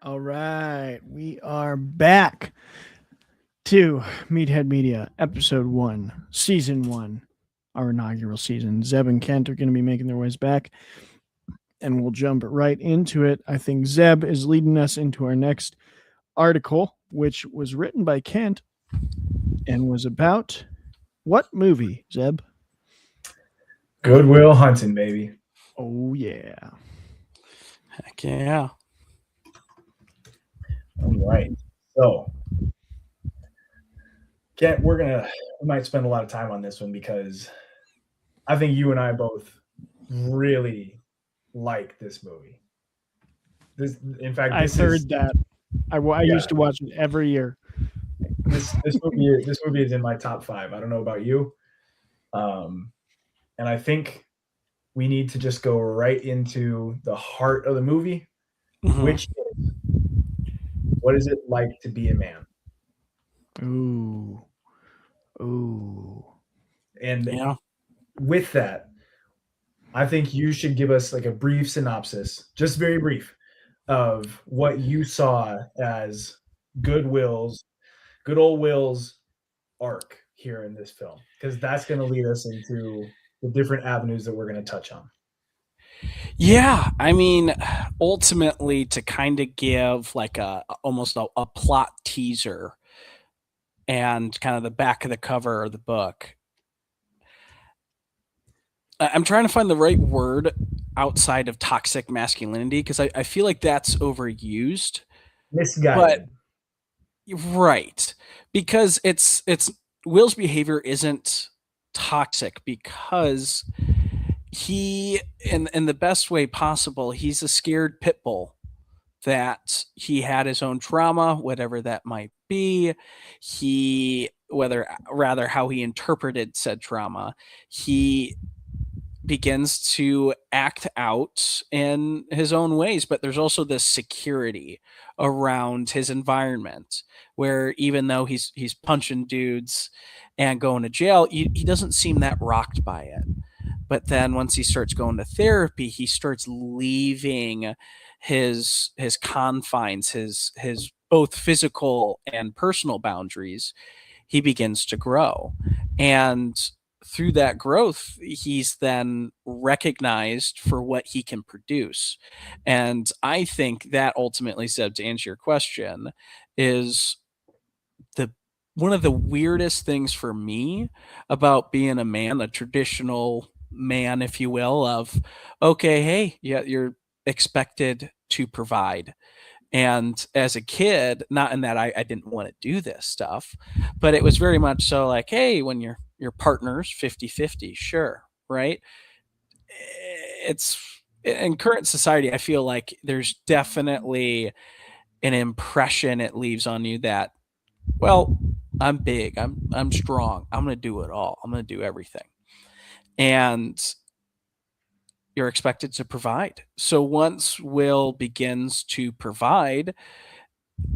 All right, we are back to Meathead Media, Episode 1, Season 1, our inaugural season. Zeb and Kent are going to be making their ways back, and we'll jump right into it. I think Zeb is leading us into our next article, which was written by Kent and was about what movie, Zeb? Good Will Hunting, baby. Oh, yeah. Heck yeah. All right. So, Kent, we might spend a lot of time on this one because I think you and I both really like this movie. In fact, I heard that. I used to watch it every year. This movie is in my top 5. I don't know about you, and I think we need to just go right into the heart of the movie, which is, what is it like to be a man? Ooh. And with that, I think you should give us like a brief synopsis, just very brief, of what you saw as good old Will's arc here in this film, because that's going to lead us into the different avenues that we're going to touch on. Yeah, I mean, ultimately, to kind of give like almost a plot teaser and kind of the back of the cover of the book. I'm trying to find the right word outside of toxic masculinity, because I feel like that's overused. Misguided. Right. Because it's Will's behavior isn't toxic because he, in the best way possible, he's a scared pit bull that he had his own trauma, whatever that might be. Rather how he interpreted said trauma, he begins to act out in his own ways, but there's also this security around his environment where even though he's punching dudes and going to jail, he doesn't seem that rocked by it. But then once he starts going to therapy, he starts leaving his confines, his both physical and personal boundaries. He begins to grow, and through that growth, he's then recognized for what he can produce. And I think that ultimately, Zeb, to answer your question, is one of the weirdest things for me about being a man, a traditional man, if you will, of, okay, hey, yeah, you're expected to provide. And as a kid, not in that I didn't want to do this stuff, but it was very much so like, hey, when your partner's 50-50, sure, right? It's in current society, I feel like there's definitely an impression it leaves on you that, well, I'm big, I'm strong, I'm going to do it all, I'm going to do everything. And you're expected to provide. So once Will begins to provide,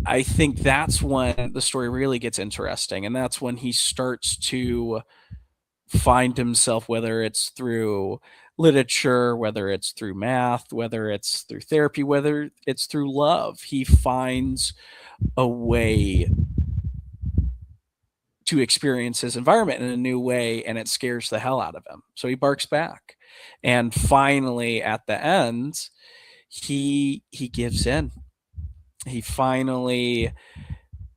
I think that's when the story really gets interesting. And that's when he starts to find himself, whether it's through literature, whether it's through math, whether it's through therapy, whether it's through love, he finds a way to experience his environment in a new way, and it scares the hell out of him. So he barks back. And finally, at the end, he gives in. He finally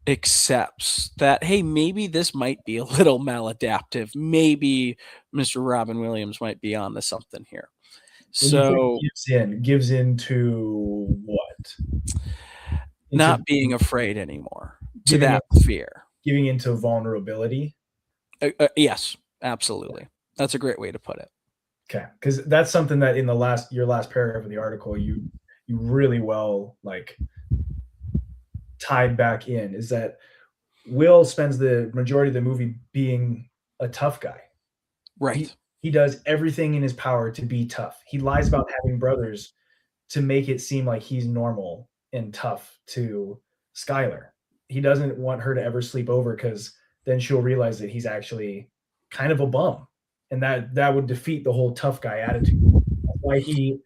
accepts that, hey, maybe this might be a little maladaptive. Maybe Mr. Robin Williams might be on to something here. So gives in to what? Not being afraid anymore, to that fear. Giving into vulnerability. Yes, absolutely. That's a great way to put it. Okay, because that's something that in your last paragraph of the article, you really well like tied back in, is that Will spends the majority of the movie being a tough guy. Right. He does everything in his power to be tough. He lies about having brothers to make it seem like he's normal and tough to Skylar. He doesn't want her to ever sleep over because then she'll realize that he's actually kind of a bum, and that would defeat the whole tough guy attitude. That's why he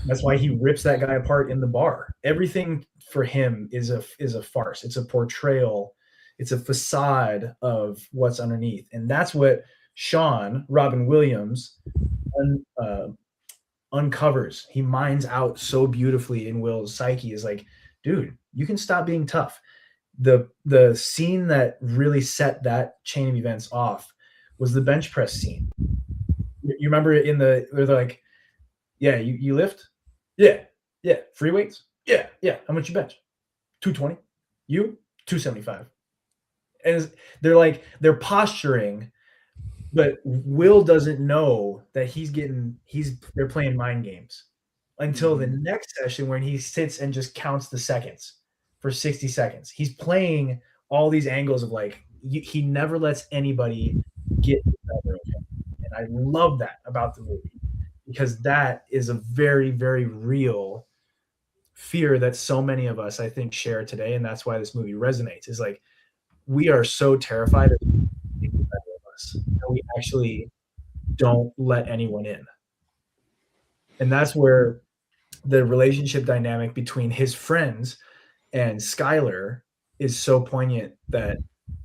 That's why he rips that guy apart in the bar. Everything for him is a farce. It's a portrayal. It's a facade of what's underneath, and that's what Sean Robin Williams uncovers. He mines out so beautifully in Will's psyche. Is like, dude, you can stop being tough. The scene that really set that chain of events off was the bench press scene. You remember where they're like, yeah, you lift? Yeah. Free weights? Yeah. How much you bench? 220. You? 275. And they're posturing, but Will doesn't know that they're playing mind games until the next session when he sits and just counts the seconds for 60 seconds. He's playing all these angles of like, he never lets anybody get the better of him. And I love that about the movie, because that is a very, very real fear that so many of us, I think, share today. And that's why this movie resonates. Is like, we are so terrified of the better of us that we actually don't let anyone in. And that's where the relationship dynamic between his friends and Skylar is so poignant that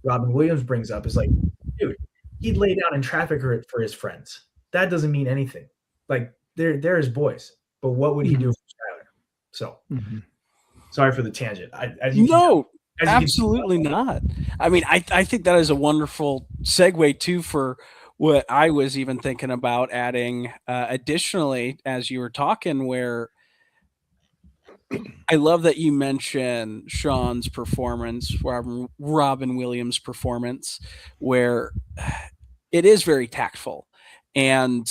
Robin Williams brings up. Is like, dude, he'd lay down in traffic for his friends. That doesn't mean anything. Like, they're his boys, but what would he do for Skylar? So, sorry for the tangent. Absolutely not. I mean, I think that is a wonderful segue too for what I was even thinking about adding additionally as you were talking, where I love that you mentioned Sean's performance, Robin Williams' performance, where it is very tactful. And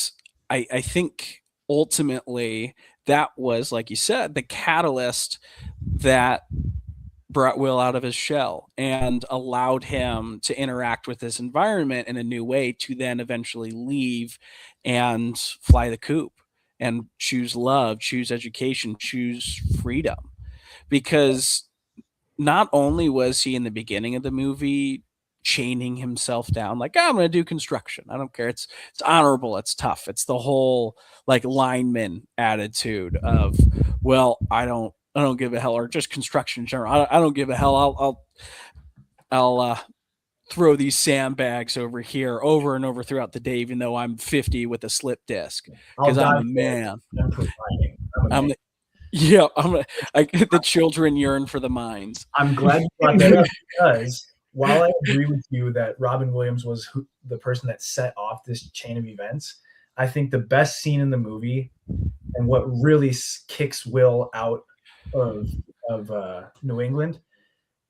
I think ultimately that was, like you said, the catalyst that brought Will out of his shell and allowed him to interact with this environment in a new way, to then eventually leave and fly the coop and choose love, choose education, choose freedom. Because not only was he in the beginning of the movie chaining himself down, like, I'm going to do construction, I don't care, it's honorable, it's tough, it's the whole like lineman attitude of, well, I don't give a hell, or just construction in general. I don't give a hell. I'll throw these sandbags over here over and over throughout the day, even though I'm 50 with a slip disc, because I'm a man. The children yearn for the mines. I'm glad you brought that up, because while I agree with you that Robin Williams was the person that set off this chain of events, I think the best scene in the movie, and what really kicks Will out of New England,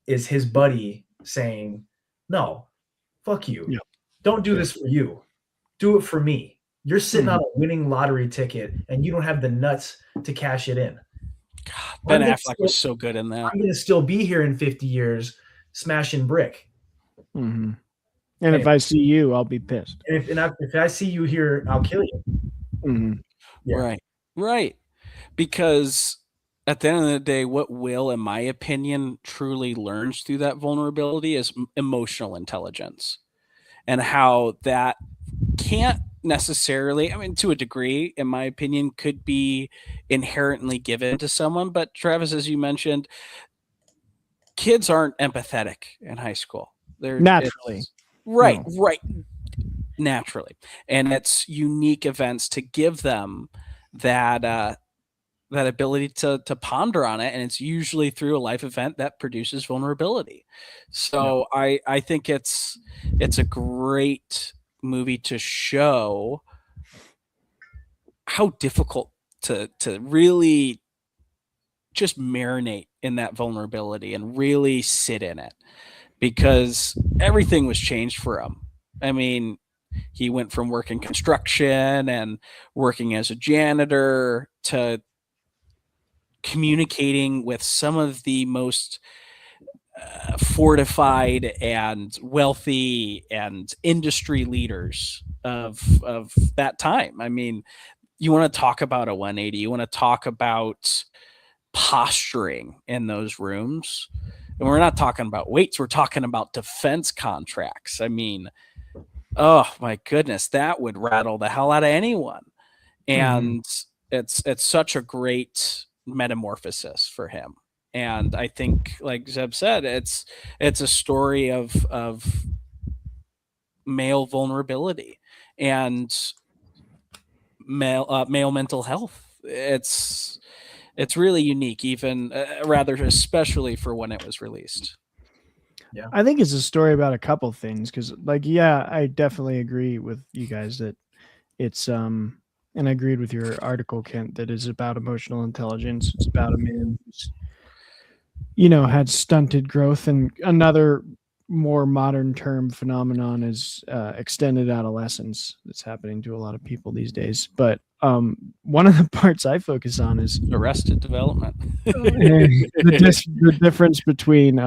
is his buddy saying, no, fuck you. Yeah. Don't do this for you. Do it for me. You're sitting on a winning lottery ticket and you don't have the nuts to cash it in. God, Ben Affleck was so good in that. I'm going to still be here in 50 years smashing brick. Mm-hmm. And if I see you, I'll be pissed. And if I see you here, I'll kill you. Mm-hmm. Yeah. Right. Because at the end of the day, what Will, in my opinion, truly learns through that vulnerability is emotional intelligence, and how that can't necessarily, I mean, to a degree, in my opinion, could be inherently given to someone. But Travis, as you mentioned, kids aren't empathetic in high school. They're naturally. Right. Naturally. And it's unique events to give them that ability to ponder on it, and it's usually through a life event that produces vulnerability. So I think it's a great movie to show how difficult to really just marinate in that vulnerability and really sit in it, because everything was changed for him. I mean, he went from working construction and working as a janitor to communicating with some of the most fortified and wealthy and industry leaders of that time. I mean, you want to talk about a 180, you want to talk about posturing in those rooms. And we're not talking about weights, we're talking about defense contracts. I mean, oh my goodness, that would rattle the hell out of anyone. And it's such a great metamorphosis for him. And I think, like Zeb said, it's a story of male vulnerability and male mental health. It's really unique, even rather especially for when it was released. Yeah, I think it's a story about a couple things, because like, yeah, I definitely agree with you guys that it's and I agreed with your article, Kent, that is about emotional intelligence. It's about a man who's, had stunted growth, and another more modern term phenomenon is extended adolescence that's happening to a lot of people these days. But one of the parts I focus on is Arrested Development. the difference between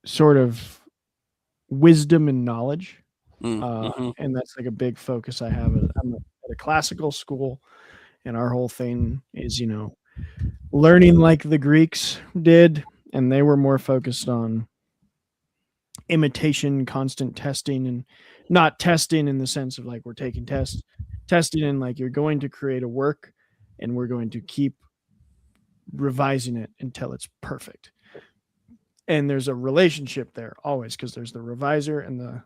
sort of wisdom and knowledge. And that's like a big focus I have. I'm at a classical school, and our whole thing is, learning like the Greeks did, and they were more focused on imitation, constant testing, and not testing in the sense of like we're taking tests, testing in like you're going to create a work and we're going to keep revising it until it's perfect. And there's a relationship there always, because there's the reviser and the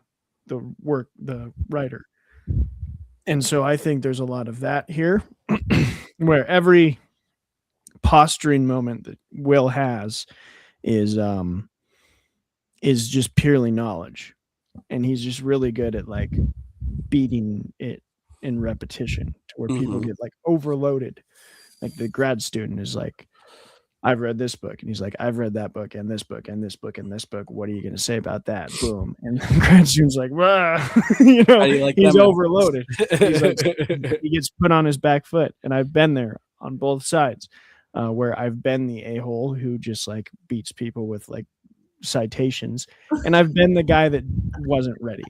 writer. And so I think there's a lot of that here, where every posturing moment that Will has is just purely knowledge, and he's just really good at like beating it in repetition to where people get like overloaded. Like the grad student is like, I've read this book, and he's like, I've read that book and this book and this book and this book. What are you going to say about that? Boom. And the grad student's like, he's overloaded. He's like, he gets put on his back foot. And I've been there on both sides, where I've been the a-hole who just like beats people with like citations. And I've been the guy that wasn't ready.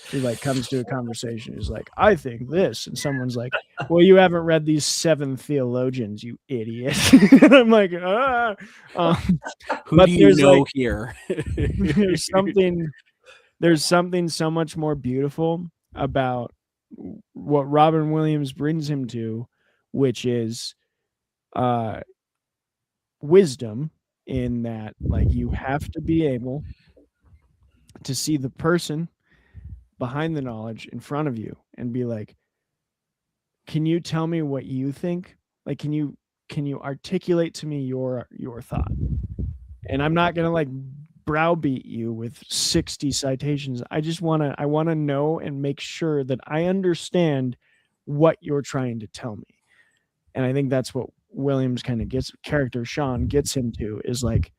He like comes to a conversation. He's like, I think this. And someone's like, well, you haven't read these 7 theologians, you idiot. And I'm like, who do you know like, here? there's something so much more beautiful about what Robin Williams brings him to, which is wisdom, in that like you have to be able to see the person behind the knowledge in front of you and be like, can you tell me what you think? Like, can you articulate to me your thought? And I'm not going to like browbeat you with 60 citations. I want to know and make sure that I understand what you're trying to tell me. And I think that's what Williams kind of character Sean gets him to, is like,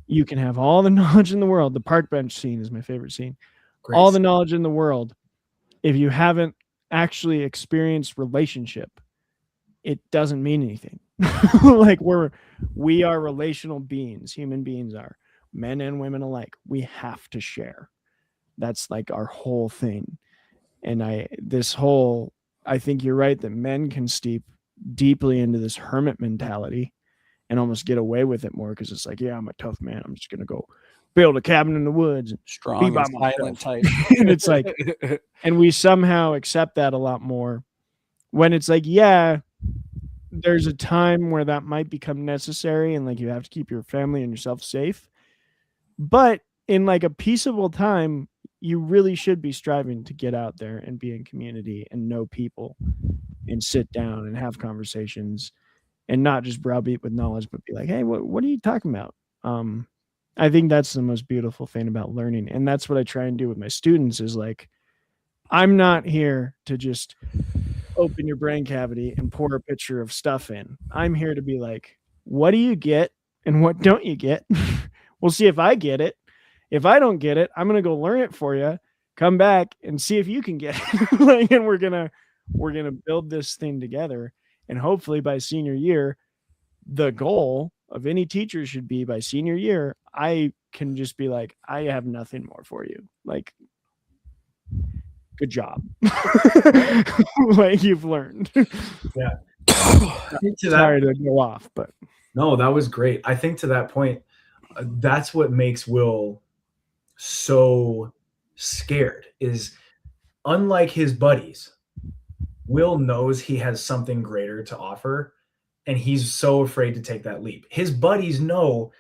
you can have all the knowledge in the world. The park bench scene is my favorite scene. Great. All the knowledge in the world, if you haven't actually experienced relationship, it doesn't mean anything. Like we are relational beings. Human beings are, men and women alike. We have to share. That's like our whole thing. And I think you're right that men can steep deeply into this hermit mentality and almost get away with it more, because it's like, yeah, I'm a tough man. I'm just gonna go build a cabin in the woods and strong be by and silent type. And it's like, and we somehow accept that a lot more, when it's like, yeah, there's a time where that might become necessary, and like you have to keep your family and yourself safe. But in like a peaceable time, you really should be striving to get out there and be in community and know people and sit down and have conversations, and not just browbeat with knowledge, but be like, hey, what are you talking about? I think that's the most beautiful thing about learning. And that's what I try and do with my students, is like, I'm not here to just open your brain cavity and pour a pitcher of stuff in. I'm here to be like, what do you get and what don't you get? We'll see if I get it. If I don't get it, I'm going to go learn it for you, come back and see if you can get it. Like, and we're going to build this thing together. And hopefully by senior year, the goal of any teacher should be, by senior year, I can just be like, I have nothing more for you. Like, good job. Like, you've learned. Yeah. Sorry to go off, but no, that was great. I think to that point, that's what makes Will so scared, is unlike his buddies, Will knows he has something greater to offer, and he's so afraid to take that leap. His buddies know,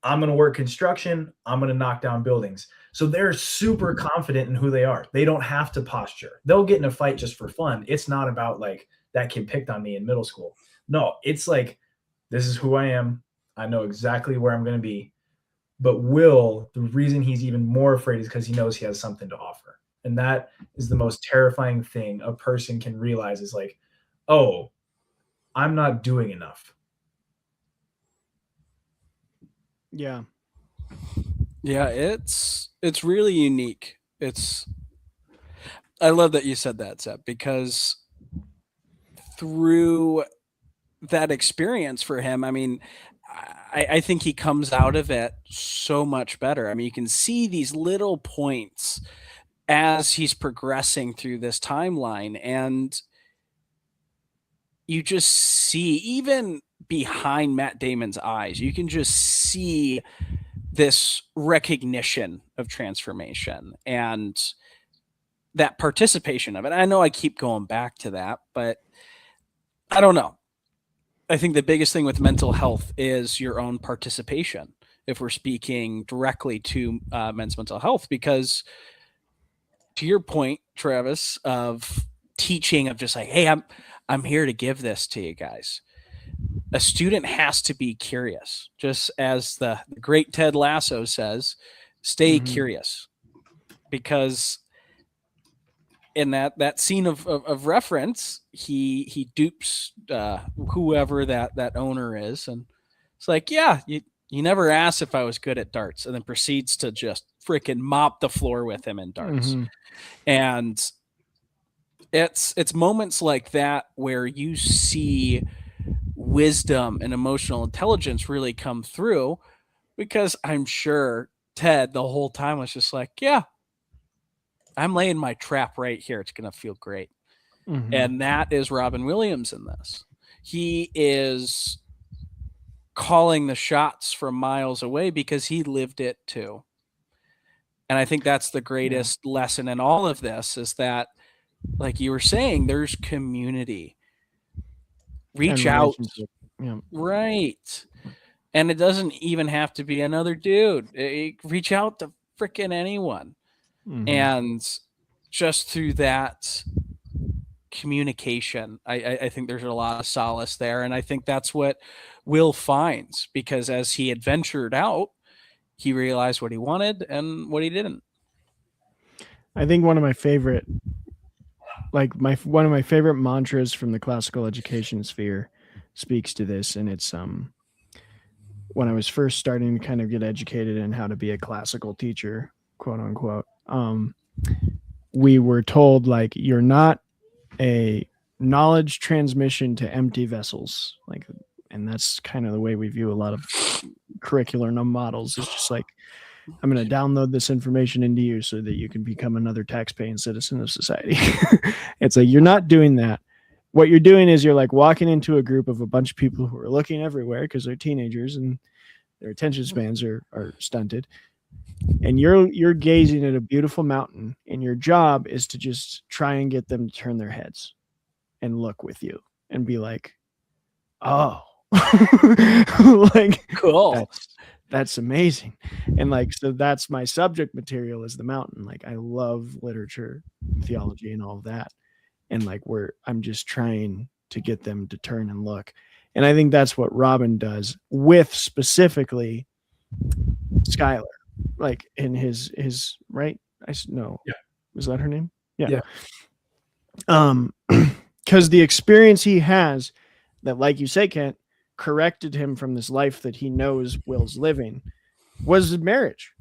I'm going to work construction, I'm going to knock down buildings. So they're super confident in who they are. They don't have to posture. They'll get in a fight just for fun. It's not about like that kid picked on me in middle school. No, it's like, this is who I am. I know exactly where I'm going to be. But Will, the reason he's even more afraid is because he knows he has something to offer. And that is the most terrifying thing a person can realize is like, oh, I'm not doing enough. Yeah. Yeah, it's really unique. I love that you said that, Seb, because through that experience for him, I mean, I think he comes out of it so much better. I mean, you can see these little points as he's progressing through this timeline, and you just see, even behind Matt Damon's eyes, you can just see this recognition of transformation and that participation of it. I know I keep going back to that, but I don't know. I think the biggest thing with mental health is your own participation, if we're speaking directly to men's mental health, because to your point, Travis, of teaching, of just like, hey, I'm here to give this to you guys. A student has to be curious, just as the great Ted Lasso says, stay curious, because in that scene of reference, he dupes whoever that owner is, and it's like, yeah, you never asked if I was good at darts, and then proceeds to just freaking mop the floor with him in darts. And it's moments like that where you see wisdom and emotional intelligence really come through, because I'm sure Ted the whole time was just like, yeah, I'm laying my trap right here. It's going to feel great. And that is Robin Williams in this. He is calling the shots from miles away because he lived it too. And I think that's the greatest lesson in all of this, is that, like you were saying, there's community. Reach out. Yeah. Right. And it doesn't even have to be another dude. Reach out to freaking anyone. And just through that communication, I think there's a lot of solace there. And I think that's what Will finds, because as he adventured out, he realized what he wanted and what he didn't. I think one of my favorite mantras from the classical education sphere speaks to this, and it's when I was first starting to kind of get educated in how to be a classical teacher, quote unquote, we were told, like, you're not a knowledge transmission to empty vessels, like, and that's kind of the way we view a lot of curricular models. It's just like, I'm going to download this information into you so that you can become another tax-paying citizen of society. It's like, you're not doing that. What you're doing is you're like walking into a group of a bunch of people who are looking everywhere because they're teenagers and their attention spans are stunted. And you're gazing at a beautiful mountain, and your job is to just try and get them to turn their heads and look with you and be like, oh, like, cool. That's amazing. And like, so that's my subject material, is the mountain. Like, I love literature, theology, and all of that. And like, I'm just trying to get them to turn and look. And I think that's what Robin does with specifically Skylar, like in his right. No. Yeah. Was that her name? Yeah. Because the experience he has that, like you say, Kent, corrected him from this life that he knows Will's living was marriage.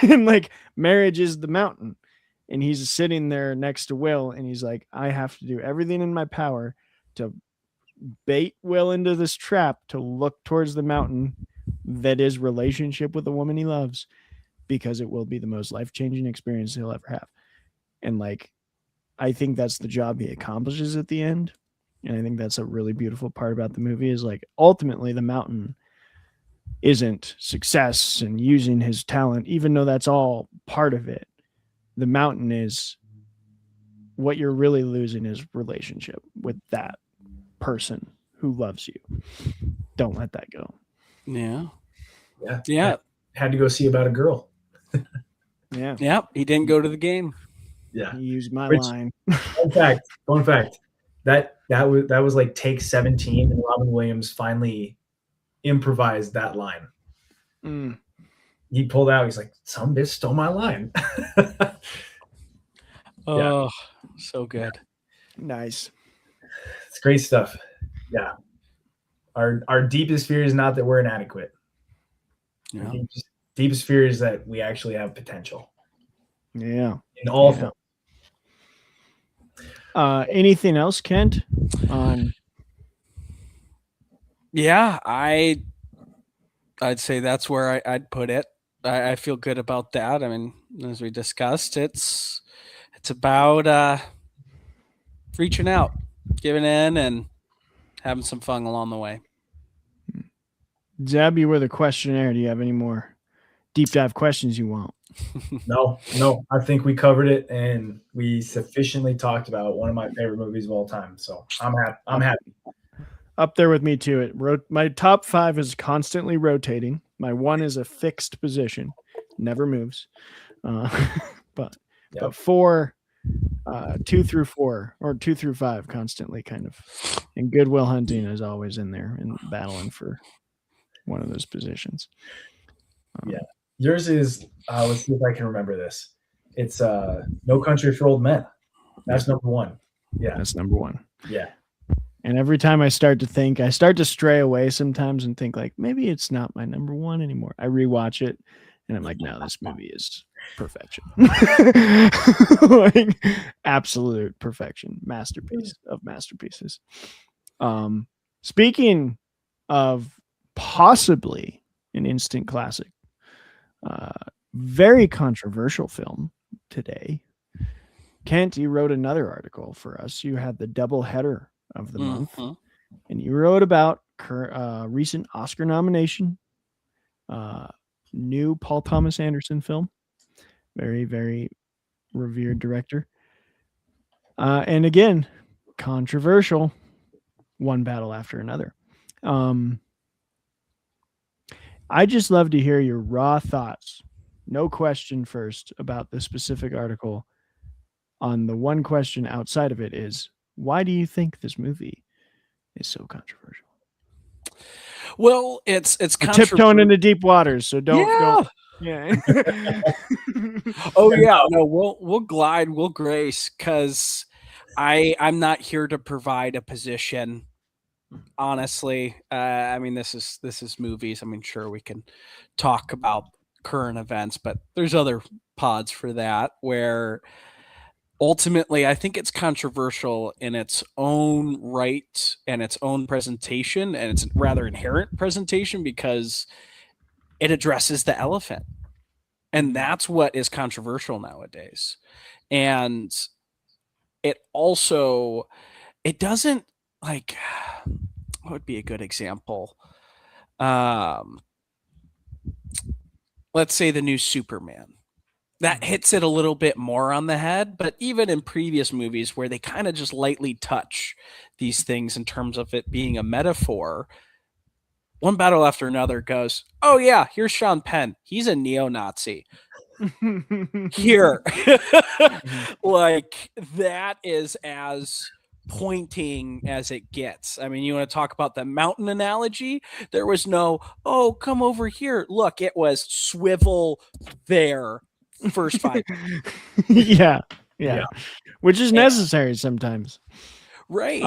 And like, marriage is the mountain. And he's sitting there next to Will, and he's like, I have to do everything in my power to bait Will into this trap to look towards the mountain that is relationship with the woman he loves, because it will be the most life-changing experience he'll ever have. And like, I think that's the job he accomplishes at the end. And I think that's a really beautiful part about the movie, is like, ultimately the mountain isn't success and using his talent, even though that's all part of it. The mountain is what you're really losing is relationship with that person who loves you. Don't let that go. Yeah. Yeah. Had to go see about a girl. Yeah. Yep. He didn't go to the game. Yeah. He used my line. Fun fact. That was like take 17, and Robin Williams finally improvised that line. He pulled out. He's like, "Some bitch stole my line." Oh, so good. Nice. It's great stuff. Yeah. Our deepest fear is not that we're inadequate. Yeah. Our deepest fear is that we actually have potential. Yeah. In all forms. Anything else, Kent? On Yeah, I'd say that's where I'd put it. I feel good about that. I mean, as we discussed, it's about reaching out, giving in, and having some fun along the way. Zeb, you were the questionnaire. Do you have any more deep dive questions you want? No. I think we covered it, and we sufficiently talked about one of my favorite movies of all time. So I'm happy. Up there with me too. My top 5 is constantly rotating. My 1 is a fixed position, never moves. But 4, 2 through 4 or 2 through 5, constantly kind of. And Good Will Hunting is always in there and battling for one of those positions. Yours is. Let's see if I can remember this. It's No Country for Old Men. That's number 1. Yeah, that's number 1. Yeah. And every time I start to stray away sometimes and think like, maybe it's not my number 1 anymore. I rewatch it and I'm like, no, this movie is perfection. Like, absolute perfection. Masterpiece of masterpieces. Speaking of possibly an instant classic, very controversial film today. Kent, you wrote another article for us. You had the double header of the month, and you wrote about recent Oscar nomination, new Paul Thomas Anderson film, very, very revered director, and again, controversial, one battle after another. I just love to hear your raw thoughts, no question first, about the specific article. On the one question outside of it is, why do you think this movie is so controversial? Well, it's tiptoeing into deep waters, so don't. Yeah. Oh yeah, no, we'll glide, we'll grace, because I'm not here to provide a position. Honestly, I mean, this is movies. I mean, sure, we can talk about current events, but there's other pods for that where. Ultimately, I think it's controversial in its own right and its own presentation, and it's rather inherent presentation because it addresses the elephant. And that's what is controversial nowadays. And it doesn't, like, what would be a good example? Let's say the new Superman. That hits it a little bit more on the head, but even in previous movies where they kind of just lightly touch these things in terms of it being a metaphor, one battle after another goes, oh yeah, here's Sean Penn. He's a neo-Nazi. Here. Like, that is as pointing as it gets. I mean, you want to talk about the mountain analogy? There was no, oh, come over here. Look, it was swivel there. First 5. yeah. Which is necessary sometimes. Right.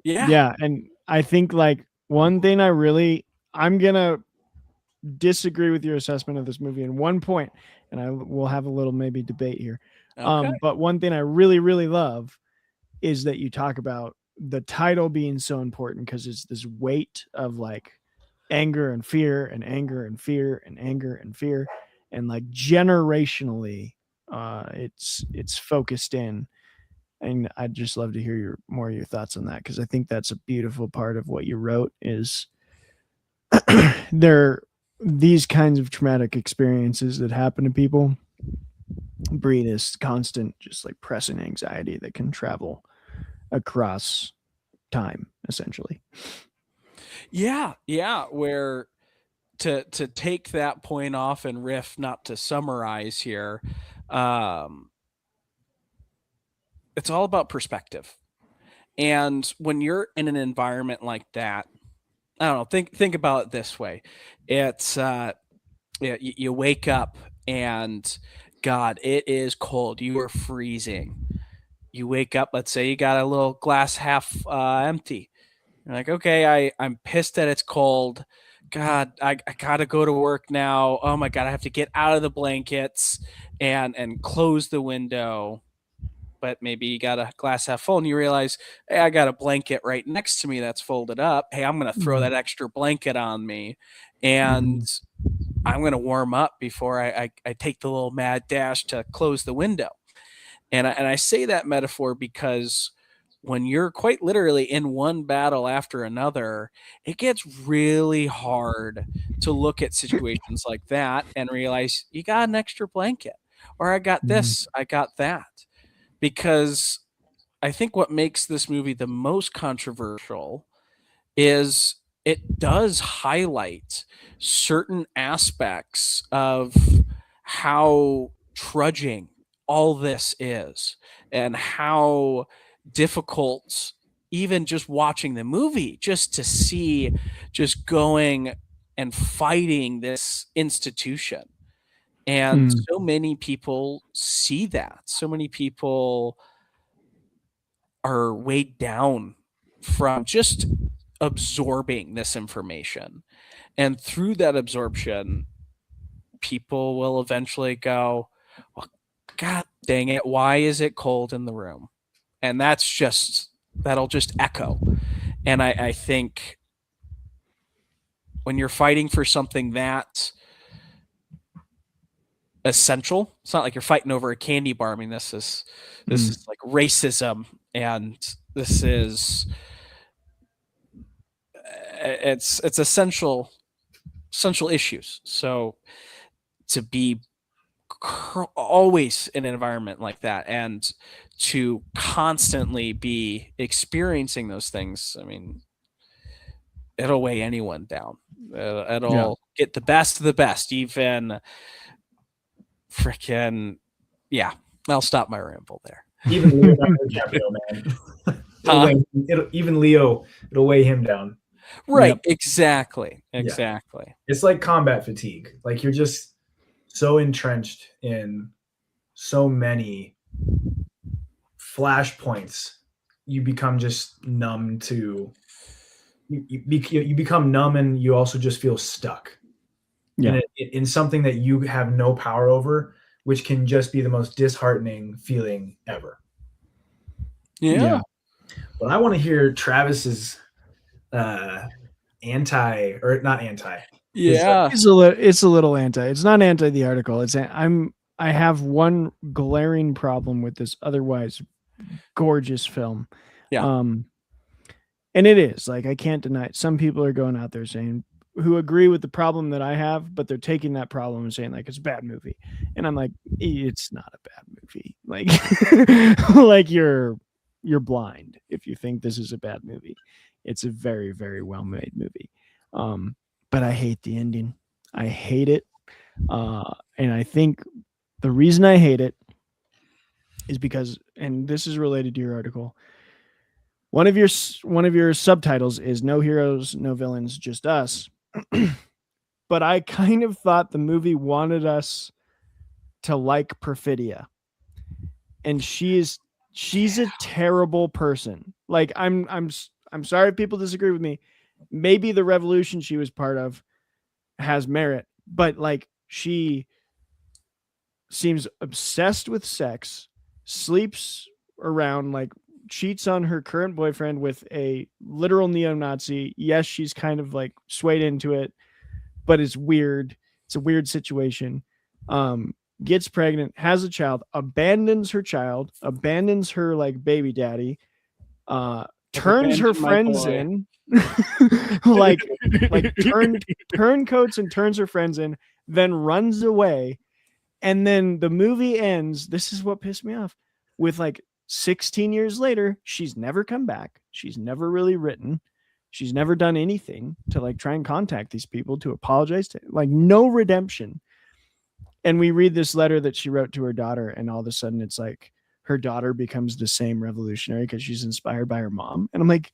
Yeah. And I think, like, one thing I'm going to disagree with your assessment of this movie in one point, and we'll have a little maybe debate here. Okay. But one thing I really, really love is that you talk about the title being so important because it's this weight of like anger and fear and anger and fear and anger and fear. And like generationally, it's focused in, and I'd just love to hear more of your thoughts on that, because I think that's a beautiful part of what you wrote is these kinds of traumatic experiences that happen to people breed this constant, just like pressing anxiety that can travel across time, essentially. Yeah, where to take that point off and riff, not to summarize here, it's all about perspective. And when you're in an environment like that, I don't know, think about it this way. It's you wake up and God, it is cold. You are freezing. You wake up, let's say you got a little glass half empty. You're like, okay, I'm pissed that it's cold. God, I gotta go to work now. Oh my God, I have to get out of the blankets and close the window. But maybe you got a glass half full and you realize, hey, I got a blanket right next to me that's folded up. Hey, I'm going to throw that extra blanket on me and I'm going to warm up before I take the little mad dash to close the window. And I say that metaphor because when you're quite literally in one battle after another, it gets really hard to look at situations like that and realize you got an extra blanket, or I got this, I got that. Because I think what makes this movie the most controversial is it does highlight certain aspects of how trudging all this is and how difficult even just watching the movie, just to see just going and fighting this institution. And so many people see that. So many people are weighed down from just absorbing this information. And through that absorption, people will eventually go, well, God dang it, why is it cold in the room? And that'll just echo. And I think when you're fighting for something that essential, it's not like you're fighting over a candy bar. I mean, this is like racism, and this is it's essential issues. So to be always in an environment like that and to constantly be experiencing those things, I mean, it'll weigh anyone down. It'll get the best of the best, even freaking, yeah. I'll stop my ramble there. Even Leonardo DiCaprio, man. Even Leo, it'll weigh him down. Right. Yep. Exactly. Yeah. It's like combat fatigue. Like you're just so entrenched in so many flashpoints, you become just numb to. You become numb, and you also just feel stuck. Yeah. In something that you have no power over, which can just be the most disheartening feeling ever. Yeah. But I want to hear Travis's anti. Yeah. It's a little anti. It's not anti the article. I have one glaring problem with this otherwise gorgeous film. Yeah. And it is, like, I can't deny it. Some people are going out there saying, who agree with the problem that I have, but they're taking that problem and saying, like, it's a bad movie. And I'm like, it's not a bad movie. Like, like you're blind if you think this is a bad movie. It's a very, very well-made movie. But I hate the ending. I hate it. And I think the reason I hate it is because, and this is related to your article, one of your subtitles is "No heroes, no villains, just us." But I kind of thought the movie wanted us to like Perfidia, and she's a terrible person. Like I'm sorry if people disagree with me. Maybe the revolution she was part of has merit, but like she seems obsessed with sex, sleeps around, like cheats on her current boyfriend with a literal neo-Nazi. Yes, she's kind of like swayed into it, but it's weird. It's a weird situation. Gets pregnant, has a child, abandons her child, abandons her like baby daddy, turns her friends in, like turncoats and turns her friends in, then runs away. And then the movie ends. This is what pissed me off. With like 16 years later, she's never come back. She's never really written. She's never done anything to like try and contact these people to apologize to, like, no redemption. And we read this letter that she wrote to her daughter, and all of a sudden it's like her daughter becomes the same revolutionary because she's inspired by her mom. And I'm like,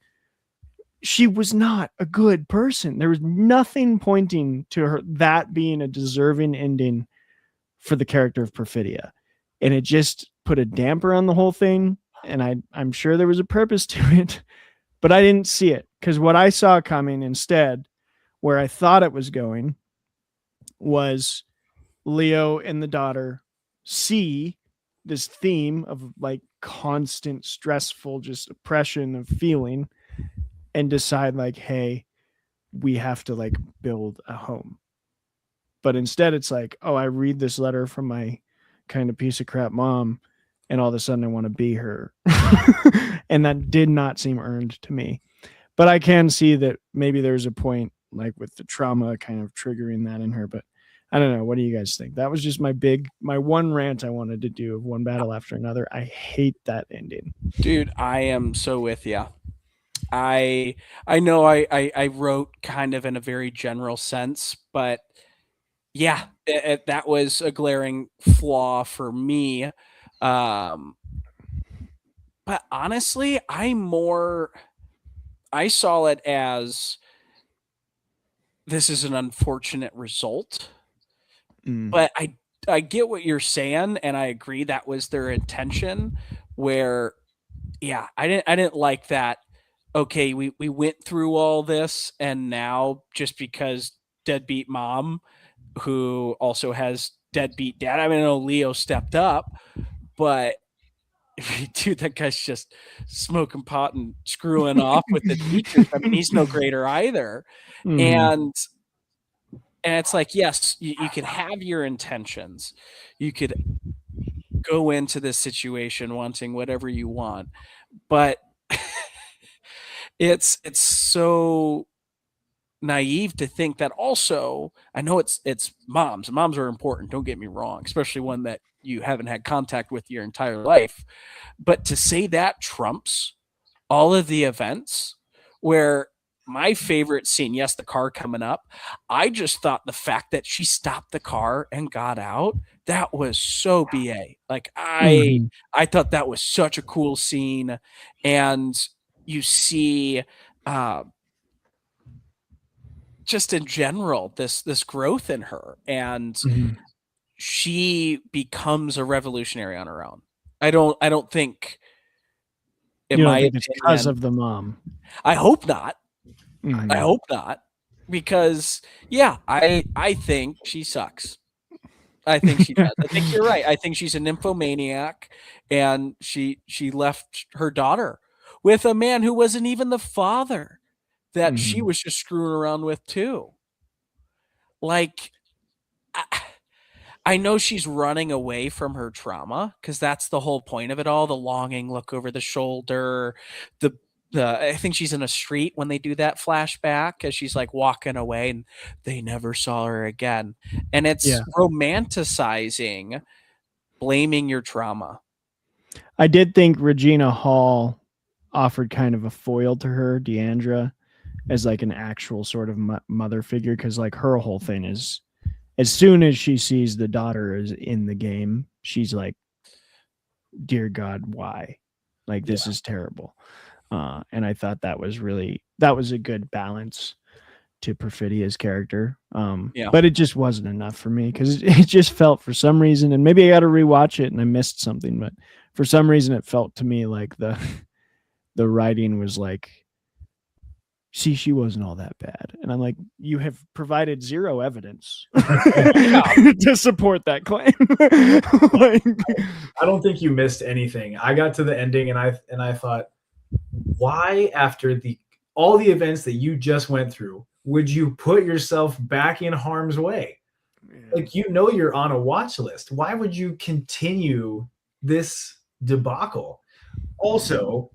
she was not a good person. There was nothing pointing to her that being a deserving ending for the character of Perfidia. And it just put a damper on the whole thing. And I'm sure there was a purpose to it, but I didn't see it, because what I saw coming instead, where I thought it was going, was Leo and the daughter see this theme of like constant stressful just oppression of feeling and decide like, hey, we have to like build a home. But instead it's like, oh, I read this letter from my kind of piece of crap mom, and all of a sudden I want to be her. And that did not seem earned to me. But I can see that maybe there's a point like with the trauma kind of triggering that in her. But I don't know. What do you guys think? That was just my one rant I wanted to do of one battle after another. I hate that ending. Dude, I am so with you. I know I wrote kind of in a very general sense, but yeah, that was a glaring flaw for me. But honestly, I saw it as, this is an unfortunate result. But I get what you're saying, and I agree that was their intention. Where, yeah, I didn't like that. Okay, we went through all this, and now just because deadbeat mom, who also has deadbeat dad. I mean, I know Leo stepped up, but dude, that guy's just smoking pot and screwing off with the teachers. I mean, he's no greater either. And it's like, yes, you can have your intentions. You could go into this situation wanting whatever you want, but it's so naive to think that. Also, I know it's moms. Moms are important, don't get me wrong, especially one that you haven't had contact with your entire life. But to say that trumps all of the events, where my favorite scene, yes, the car coming up, I just thought the fact that she stopped the car and got out, that was so BA. Like I thought that was such a cool scene. And you see just in general this growth in her, and she becomes a revolutionary on her own. I don't think, in my opinion, it's because of the mom. I hope not. I hope not, because yeah, I think she sucks. I think she does. I think you're right. I think she's a nymphomaniac, and she left her daughter with a man who wasn't even the father that she was just screwing around with too. Like, I know she's running away from her trauma, because that's the whole point of it all. The longing, look over the shoulder, I think she's in a street when they do that flashback, as she's like walking away and they never saw her again. And it's romanticizing blaming your trauma. I did think Regina Hall offered kind of a foil to her, Deandra, as like an actual sort of mother figure, because like her whole thing is, as soon as she sees the daughter is in the game, she's like, dear God, why? Like, this is terrible. And I thought that was a good balance to Perfidia's character. But it just wasn't enough for me, because it just felt, for some reason, and maybe I got to rewatch it and I missed something, but for some reason it felt to me like the writing was like, see, she wasn't all that bad. And I'm like, you have provided zero evidence to support that claim. I don't think you missed anything. I got to the ending and I thought, why, after all the events that you just went through, would you put yourself back in harm's way? Like, you're on a watch list. Why would you continue this debacle? Also,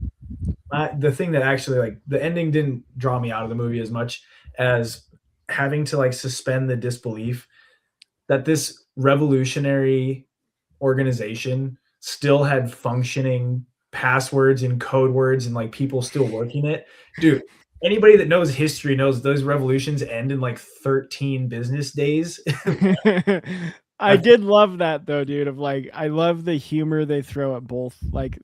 the thing that actually, like, the ending didn't draw me out of the movie as much as having to like suspend the disbelief that this revolutionary organization still had functioning passwords and code words and like people still working it, dude. Anybody that knows history knows those revolutions end in like 13 business days. I did love that though, dude. Of like, I love the humor they throw at both. Like,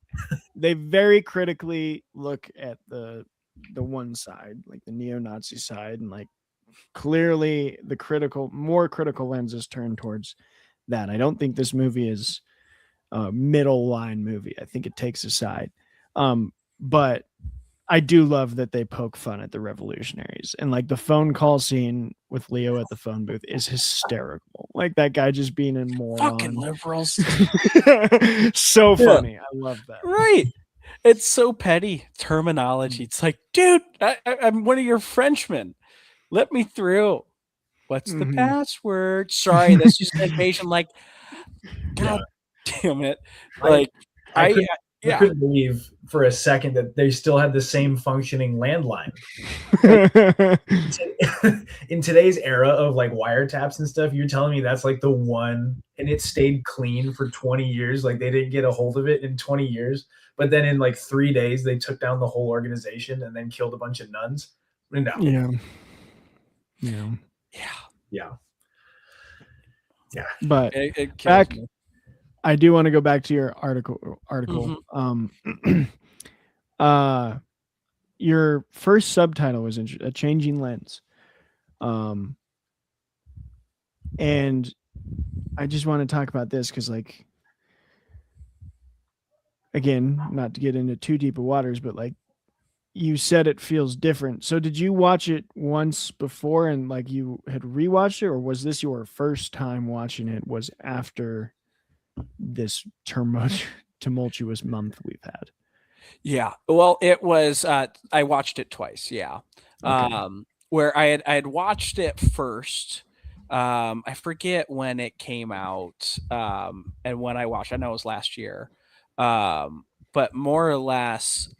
they very critically look at the one side, like the neo-Nazi side, and like clearly the more critical lens is turned towards that. I don't think this movie is a middle line movie. I think it takes a side. But I do love that they poke fun at the revolutionaries, and like the phone call scene with Leo at the phone booth is hysterical. Like that guy just being a moron. Fucking liberals. So funny. I love that. Right. It's so petty terminology. It's like, dude, I'm one of your Frenchmen. Let me through. What's the password? Sorry, that's just an invasion. Like, God damn it. Like, I couldn't believe for a second that they still had the same functioning landline. In today's era of like wiretaps and stuff, you're telling me that's like the one, and it stayed clean for 20 years. Like they didn't get a hold of it in 20 years. But then in like 3 days, they took down the whole organization and then killed a bunch of nuns. No. Yeah. But it back, me. I do want to go back to your article. Your first subtitle was a changing lens. And I just want to talk about this because, like, again, not to get into too deep of waters, but like you said, it feels different. So did you watch it once before and like you had rewatched it, or was this your first time watching it was after this tumultuous month we've had? Yeah. Well, it was, I watched it twice. Yeah. Okay. Where I had watched it first. I forget when it came out. And when I watched, I know it was last year. But more or less,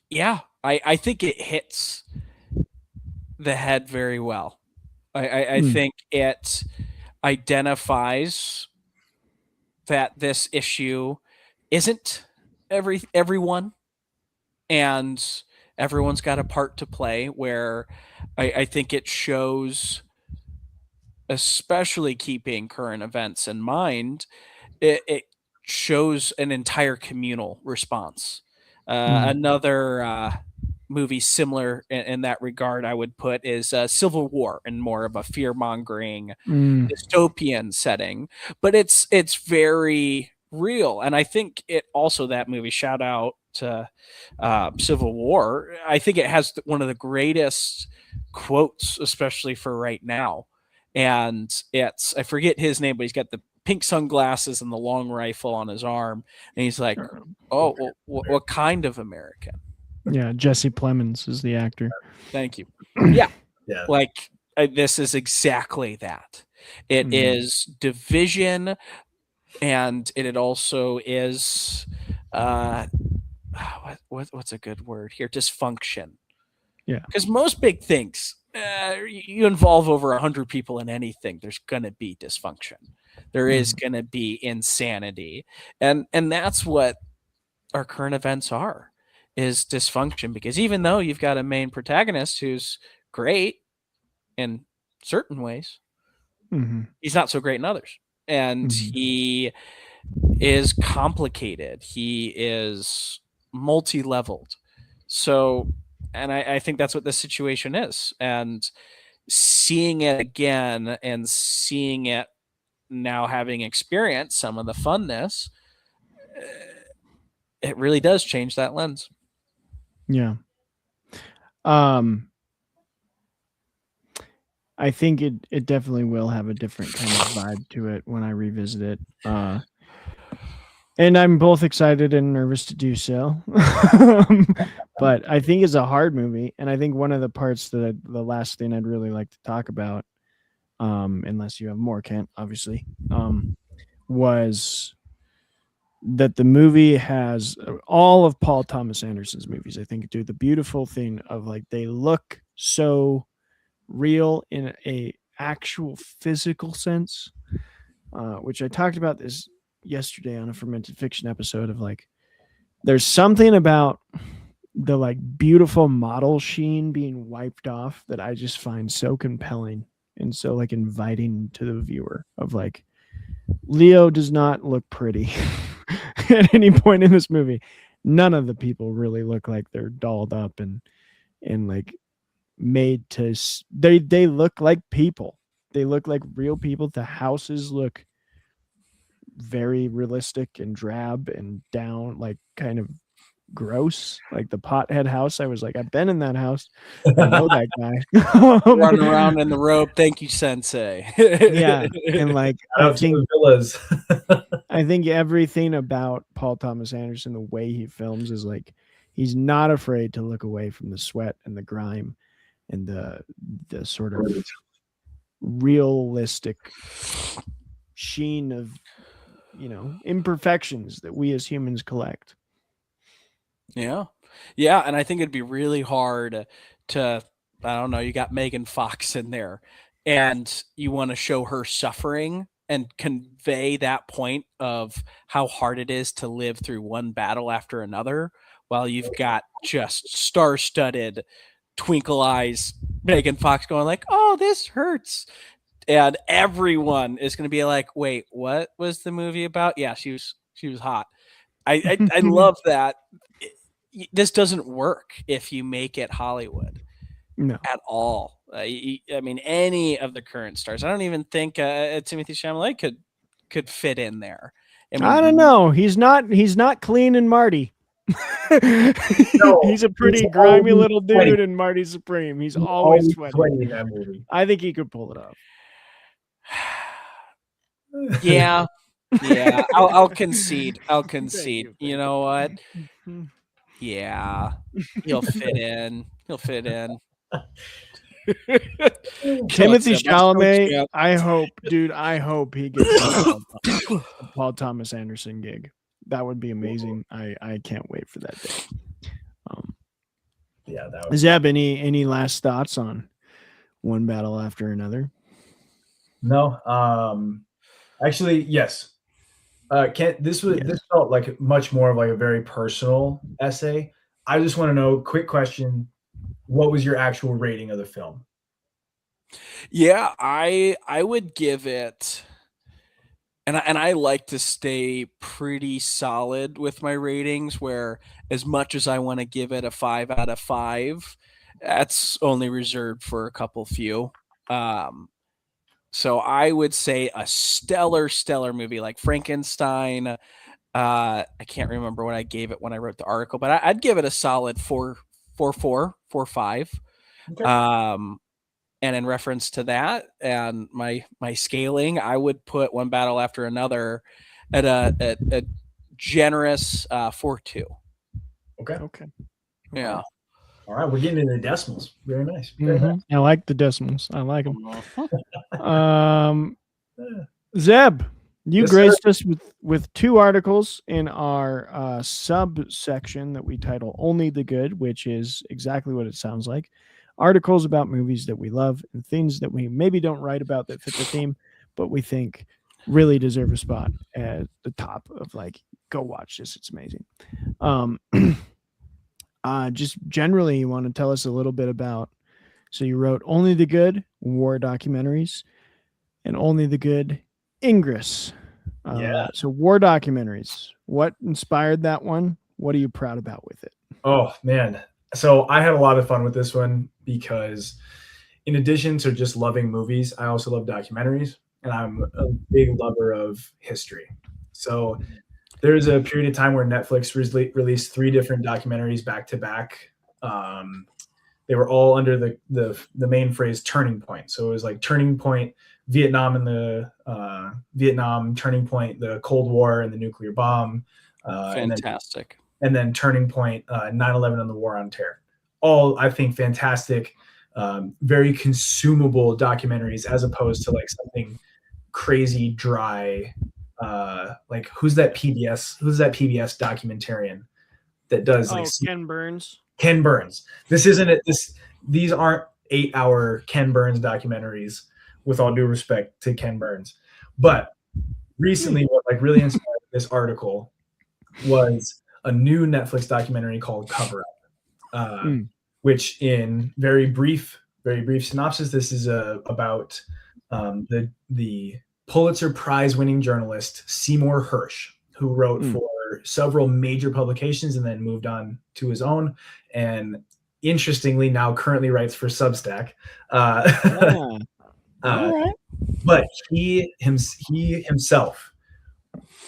yeah, I think it hits the head very well. I think it identifies that this issue isn't everyone, and everyone's got a part to play, where I think it shows, especially keeping current events in mind, it shows an entire communal response. Another movie similar in that regard I would put is Civil War, in more of a fear-mongering dystopian setting, but it's very real. And I think it also, that movie, shout out to Civil War, I think it has one of the greatest quotes, especially for right now. And it's, I forget his name, but he's got the pink sunglasses and the long rifle on his arm, and he's like, oh, what kind of American? Yeah, Jesse Plemons is the actor. Thank you. Yeah. Like, this is exactly that. It is division, and it also is what's a good word here? Dysfunction. Yeah. Because most big things, you involve over 100 people in anything, there's gonna be dysfunction. There is gonna be insanity, and that's what our current events are, is dysfunction. Because even though you've got a main protagonist who's great in certain ways, he's not so great in others, and he is complicated, he is multi-leveled. So, and I think that's what this situation is, and seeing it again, and seeing it now, having experienced some of the funness, it really does change that lens. Yeah. I think it definitely will have a different kind of vibe to it when I revisit it. And I'm both excited and nervous to do so. But I think it's a hard movie. And I think one of the parts that the last thing I'd really like to talk about, unless you have more, Kent, obviously, was that the movie has all of Paul Thomas Anderson's movies, I think, do the beautiful thing of like, they look so real in actual physical sense, which I talked about this yesterday on a Fermented Fiction episode of like, there's something about the like beautiful model sheen being wiped off that I just find so compelling and so like inviting to the viewer of like, Leo does not look pretty at any point in this movie. None of the people really look like they're dolled up and like made to, they look like people. They look like real people. The houses look very realistic and drab and down, like kind of gross. Like the pothead house, I was like, I've been in that house. I know that guy. Running around in the robe. Thank you, Sensei. Yeah, and like I I think everything about Paul Thomas Anderson, the way he films, is like he's not afraid to look away from the sweat and the grime and the sort of realistic sheen of, you know, imperfections that we as humans collect. Yeah. Yeah. And I think it'd be really hard to, I don't know, you got Megan Fox in there and you want to show her suffering and convey that point of how hard it is to live through one battle after another while you've got just star-studded twinkle eyes Megan Fox going like, oh, this hurts. And everyone is going to be like, wait, what was the movie about? Yeah, she was hot. I love that. This doesn't work if you make it Hollywood. No. At all. I mean, any of the current stars. I don't even think Timothée Chalamet could fit in there. I don't know. He's not clean in Marty. No, he's a pretty grimy little dude in Marty Supreme. He's always sweating in that movie. I think he could pull it off. Yeah. Yeah. I'll concede. You know what? Yeah. He'll fit in. Timothée Chalamet, I hope he gets a Paul Thomas Anderson gig. That would be amazing. I can't wait for that day. Yeah, that was. Zeb, any last thoughts on One Battle After Another? No. Actually, yes. This felt like much more of like a very personal essay. I just want to know, quick question, what was your actual rating of the film? Yeah, I would give it, and I like to stay pretty solid with my ratings, where as much as I want to give it a 5 out of 5, that's only reserved for a couple few. So I would say a stellar movie like Frankenstein. I can't remember what I gave it when I wrote the article, but I'd give it a solid 4.5. Okay. And in reference to that and my scaling, I would put One Battle After Another at a generous 4.2. Okay. Yeah. All right, we're getting into the decimals. Very nice. Nice. I like the decimals. I like them. Zeb, you graced us with 2 articles in our subsection that we title Only the Good, which is exactly what it sounds like. Articles about movies that we love and things that we maybe don't write about that fit the theme, but we think really deserve a spot at the top of like, go watch this. It's amazing. Just generally, you want to tell us a little bit about, so you wrote Only the Good, war documentaries, and Only the Good, Ingress. So war documentaries, what inspired that one? What are you proud about with it? Oh, man. So I had a lot of fun with this one because in addition to just loving movies, I also love documentaries, and I'm a big lover of history. So there's a period of time where Netflix released 3 different documentaries back to back. They were all under the main phrase Turning Point. So it was like Turning Point, Vietnam and the Vietnam, Turning Point, the Cold War and the nuclear bomb. Fantastic. And then Turning Point, 9/11 and the War on Terror. All, I think, fantastic, very consumable documentaries as opposed to like something crazy, dry. Like who's that PBS documentarian that does like Ken Burns. This isn't it. These aren't 8-hour Ken Burns documentaries with all due respect to Ken Burns. But recently, what like really inspired this article was a new Netflix documentary called Cover Up, which in very brief synopsis, this is about the Pulitzer Prize winning journalist Seymour Hersh, who wrote for several major publications and then moved on to his own. And interestingly, now currently writes for Substack. But he himself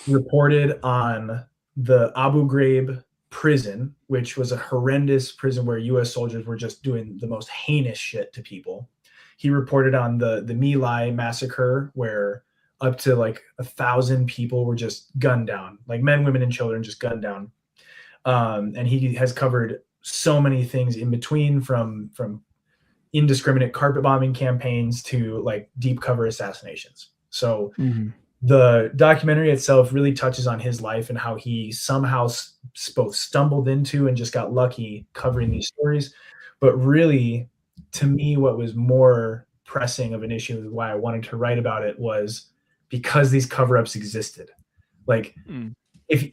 reported on the Abu Ghraib prison, which was a horrendous prison where U.S. soldiers were just doing the most heinous shit to people. He reported on the My Lai massacre, where up to like 1,000 people were just gunned down, like men, women, and children just gunned down. And he has covered so many things in between, from indiscriminate carpet bombing campaigns to like deep cover assassinations. So the documentary itself really touches on his life and how he somehow both stumbled into and just got lucky covering these stories. But really, to me, what was more pressing of an issue, why I wanted to write about it, was because these cover-ups existed. Like, if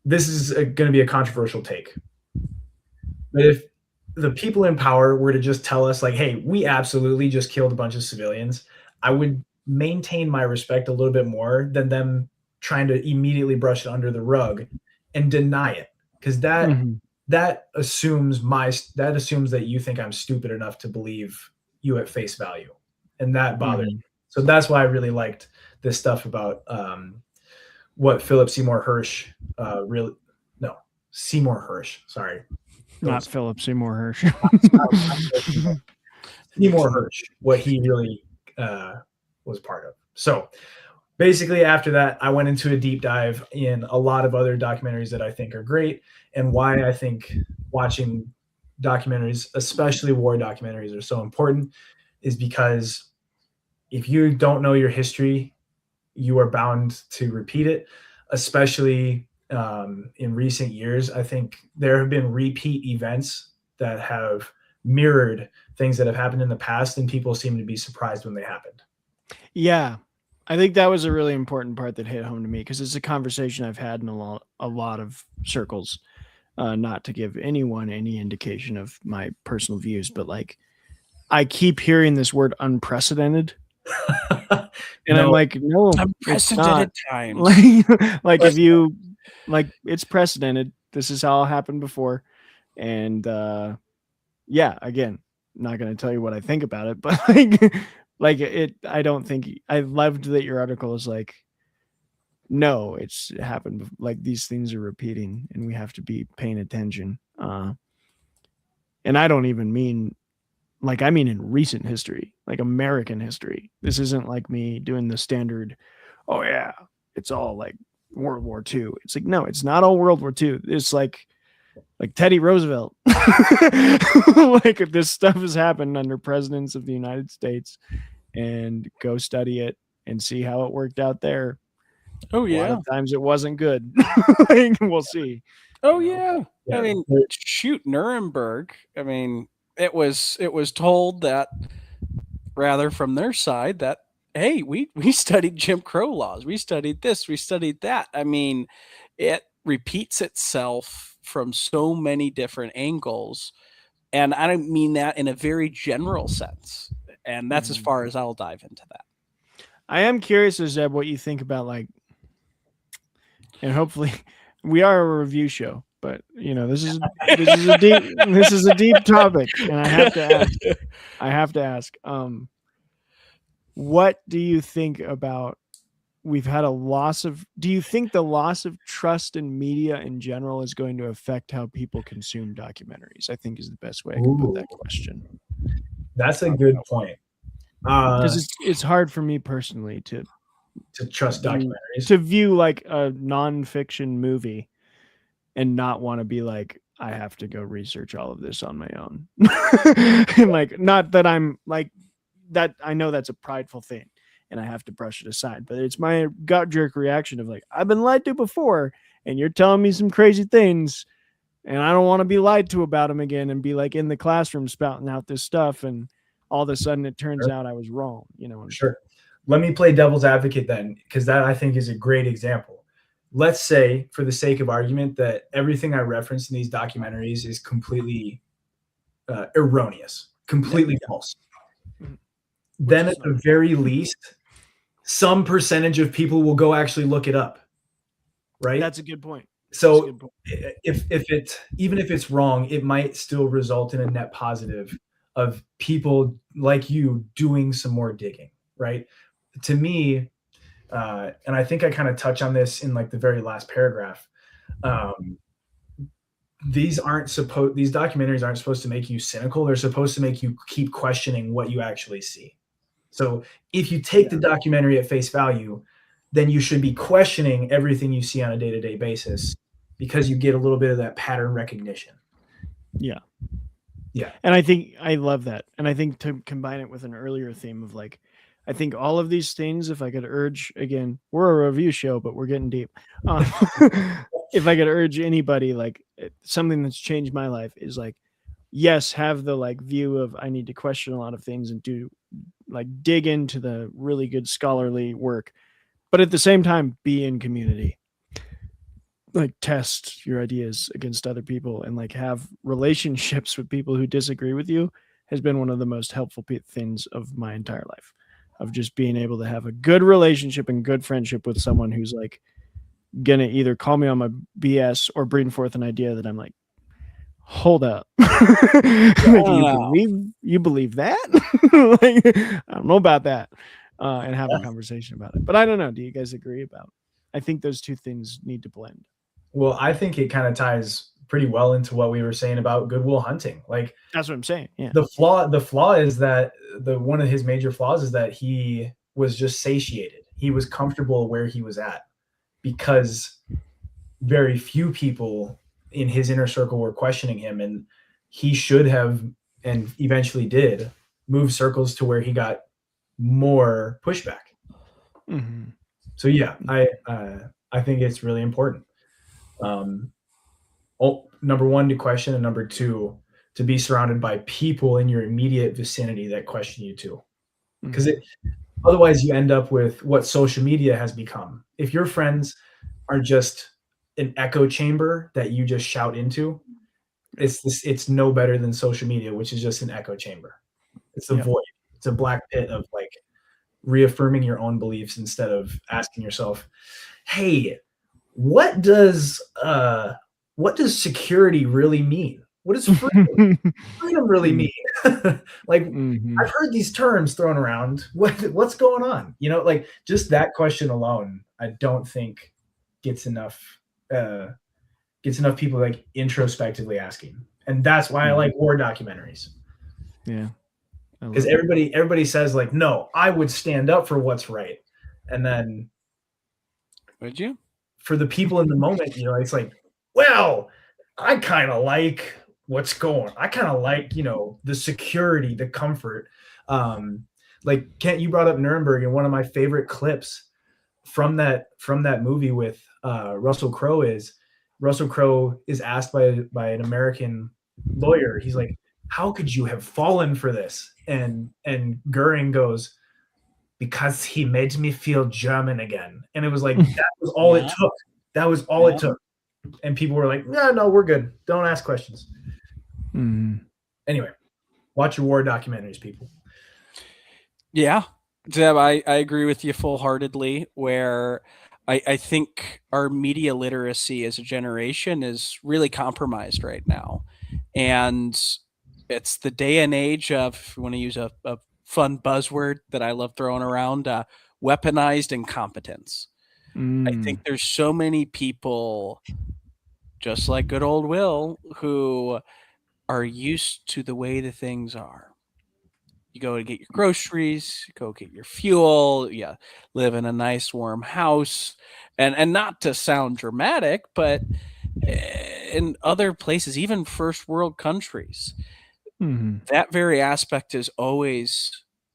this is going to be a controversial take, but if the people in power were to just tell us like, hey, we absolutely just killed a bunch of civilians, I would maintain my respect a little bit more than them trying to immediately brush it under the rug and deny it. Because that assumes that you think I'm stupid enough to believe you at face value. And that bothered me. So that's why I really liked this stuff about what Seymour Hersh, sorry. Not Philip Seymour Hersh. Seymour Hersh, what he really was part of. So basically after that, I went into a deep dive in a lot of other documentaries that I think are great, and why I think watching documentaries, especially war documentaries, are so important is because if you don't know your history, you are bound to repeat it, especially in recent years. I think there have been repeat events that have mirrored things that have happened in the past, and people seem to be surprised when they happened. Yeah, I think that was a really important part that hit home to me, because it's a conversation I've had in a lot of circles, not to give anyone any indication of my personal views, but like I keep hearing this word unprecedented. And I'm like, no, unprecedented times. Like if you like, it's precedented. This is how it happened before. And yeah, again, not going to tell you what I think about it, but I don't think I loved that your article is like, no, it's happened. Like these things are repeating and we have to be paying attention. And I don't even mean like, I mean in recent history, like American history. This isn't like me doing the standard, oh yeah, it's all like World War II. It's like, no, it's not all World War II. It's like Teddy Roosevelt. Like this stuff has happened under presidents of the United States, and go study it and see how it worked out there. Oh yeah. A lot of times it wasn't good. Like, we'll see. Oh yeah. I mean, shoot, Nuremberg. I mean, it was told that, rather from their side, that hey, we studied Jim Crow laws, we studied this, we studied that. I mean, it repeats itself from so many different angles, and I don't mean that in a very general sense. And that's as far as I'll dive into that. I am curious, Zeb, what you think about like, and hopefully we are a review show, but you know, this is a deep topic, and I have to ask, what do you think about, we've had a loss of, do you think the loss of trust in media in general is going to affect how people consume documentaries? I think is the best way I can put that question. That's a good point. Because it's hard for me personally to trust documentaries, to view like a nonfiction movie and not want to be like, I have to go research all of this on my own. And like, not that I'm like that. I know that's a prideful thing and I have to brush it aside, but it's my gut jerk reaction of like, I've been lied to before and you're telling me some crazy things and I don't want to be lied to about them again and be like in the classroom spouting out this stuff. And all of a sudden it turns out I was wrong, you know. Sure. Let me play devil's advocate then, because that I think is a great example. Let's say, for the sake of argument, that everything I referenced in these documentaries is completely erroneous, completely false. Then at the very least, some percentage of people will go actually look it up, right? That's a good point. So if it's, even if it's wrong, it might still result in a net positive of people like you doing some more digging, right? To me, and I think I kind of touch on this in like the very last paragraph. These documentaries aren't supposed to make you cynical. They're supposed to make you keep questioning what you actually see. So if you take the documentary at face value, then you should be questioning everything you see on a day-to-day basis, because you get a little bit of that pattern recognition. Yeah. Yeah. And I think I love that. And I think to combine it with an earlier theme of like, I think all of these things, if I could urge, again, we're a review show, but we're getting deep. If I could urge anybody, like something that's changed my life is like, yes, have the like view of I need to question a lot of things and do like dig into the really good scholarly work, but at the same time, be in community, like test your ideas against other people and like have relationships with people who disagree with you has been one of the most helpful things of my entire life, of just being able to have a good relationship and good friendship with someone who's like gonna either call me on my BS or bring forth an idea that I'm like, hold up. Like, you believe that? Like, I don't know about that. And have a conversation about it. But I don't know. Do you guys agree about? I think those two things need to blend. Well, I think it kind of ties pretty well into what we were saying about Good Will Hunting. Like, that's what I'm saying. Yeah. The flaw is that one of his major flaws is that he was just satiated. He was comfortable where he was at, because very few people in his inner circle were questioning him, and he should have, and eventually did, move circles to where he got more pushback. Mm-hmm. So yeah, I think it's really important. Number one, to question, and number two, to be surrounded by people in your immediate vicinity that question you too, because otherwise you end up with what social media has become. If your friends are just an echo chamber that you just shout into, it's no better than social media, which is just an echo chamber. It's a void. It's a black pit of like reaffirming your own beliefs instead of asking yourself, hey, what does security really mean? What does freedom really mean? Like, I've heard these terms thrown around. What's going on? You know, like just that question alone, I don't think gets enough people like introspectively asking. And that's why I like war documentaries. Yeah. Because everybody says like, no, I would stand up for what's right. And then would you? For the people in the moment, you know, it's like, well, I kind of like what's going. I kind of like, you know, the security, the comfort. Like Kent, you brought up Nuremberg, and one of my favorite clips from that movie with Russell Crowe is asked by an American lawyer. He's like, how could you have fallen for this? And Goering goes, because he made me feel German again. And it was like, that was all it took. That was all it took. And people were like, no, we're good. Don't ask questions. Anyway, watch your war documentaries, people. Yeah. Zeb, I agree with you full-heartedly, where I think our media literacy as a generation is really compromised right now. And it's the day and age of, if you want to use a fun buzzword that I love throwing around, weaponized incompetence. I think there's so many people, just like good old Will, who are used to the way the things are. You go to get your groceries, you go get your fuel, you live in a nice warm house. And not to sound dramatic, but in other places, even first world countries, that very aspect is always,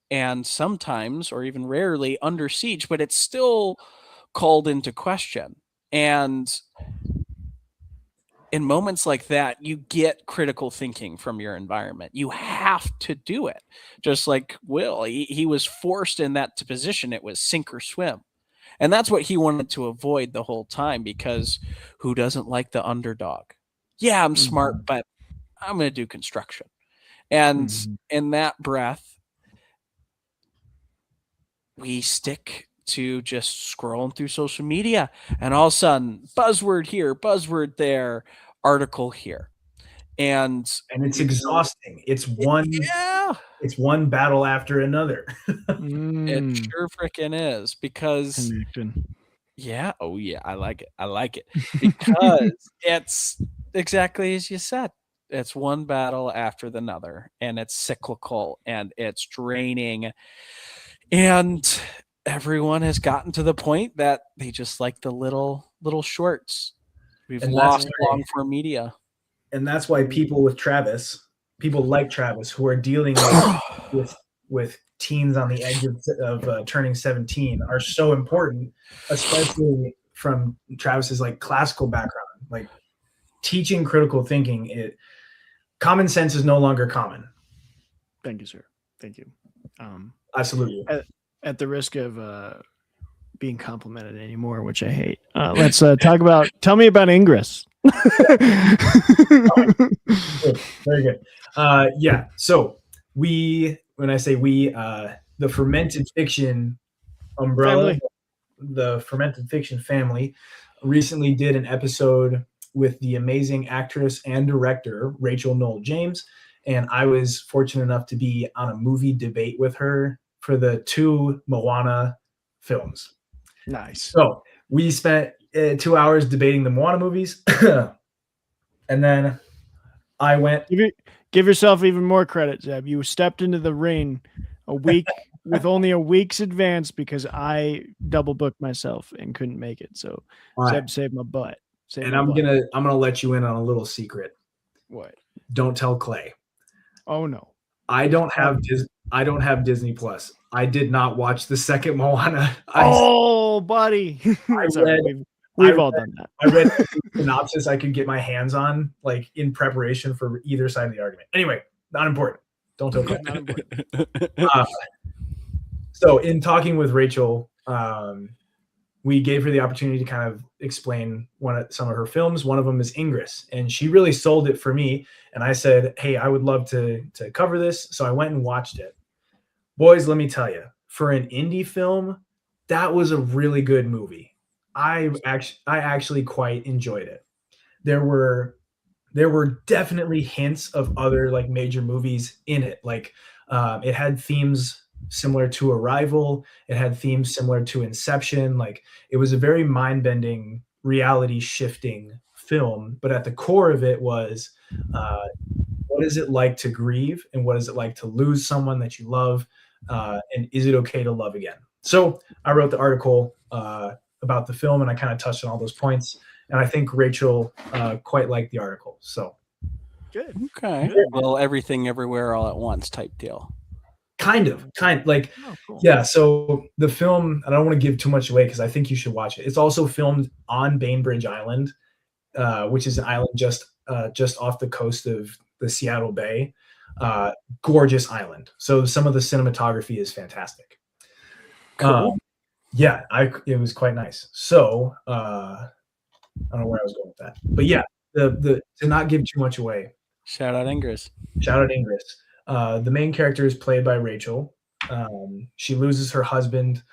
and sometimes, or even rarely, under siege, but it's still called into question. And in moments like that, you get critical thinking from your environment. You have to do it. Just like Will, he was forced in that position. It was sink or swim. And that's what he wanted to avoid the whole time, because who doesn't like the underdog? Yeah, I'm smart, but I'm going to do construction. And in that breath, we stick to just scrolling through social media, and all of a sudden, buzzword here, buzzword there, article here. And it's exhausting. It's one battle after another. It sure freaking is, because I like it because it's exactly as you said. It's one battle after another, and it's cyclical, and it's draining, and everyone has gotten to the point that they just like the little shorts. We've lost long form media. And that's why people like Travis, who are dealing with teens on the edge of turning 17, are so important, especially from Travis's like classical background. Like, teaching critical thinking, common sense is no longer common. Thank you, sir. Thank you. Absolutely. At the risk of being complimented anymore, which I hate, let's talk about. Tell me about Ingress. Good. Very good. Yeah. So when I say we, the fermented fiction umbrella, the fermented fiction family, recently did an episode with the amazing actress and director Rachel Noel James, and I was fortunate enough to be on a movie debate with her for the 2 Moana films. Nice. So we spent 2 hours debating the Moana movies, and then I went. Give yourself even more credit, Zeb. You stepped into the ring a week with only a week's advance because I double booked myself and couldn't make it. So Zeb saved my butt. I'm gonna let you in on a little secret. What? Don't tell Clay. Oh no. I don't have Disney Plus. I did not watch the second Moana. Buddy. We've all done that. I read the synopsis I could get my hands on, like, in preparation for either side of the argument. Anyway, not important. Don't tell Clay. Not important. So in talking with Rachel, we gave her the opportunity to kind of explain some of her films. One of them is Ingress, and she really sold it for me. And I said, hey, I would love to cover this. So I went and watched it. Boys, let me tell you, for an indie film, that was a really good movie. I actually quite enjoyed it. There were definitely hints of other like major movies in it. Like it had themes similar to Arrival. It had themes similar to Inception. Like, it was a very mind-bending, reality-shifting film. But at the core of it was, what is it like to grieve, and what is it like to lose someone that you love, and is it okay to love again? So I wrote the article about the film, and I kind of touched on all those points. And I think Rachel quite liked the article. So good. Okay. Well, everything, everywhere, all at once type deal. Kind of like, cool. Yeah. So the film, I don't want to give too much away because I think you should watch it. It's also filmed on Bainbridge Island, which is an island just off the coast of the Seattle Bay. Gorgeous island. So some of the cinematography is fantastic. Cool. Yeah, it was quite nice. So I don't know where I was going with that, but yeah, the to not give too much away. Shout out Ingress. The main character is played by Rachel. She loses her husband,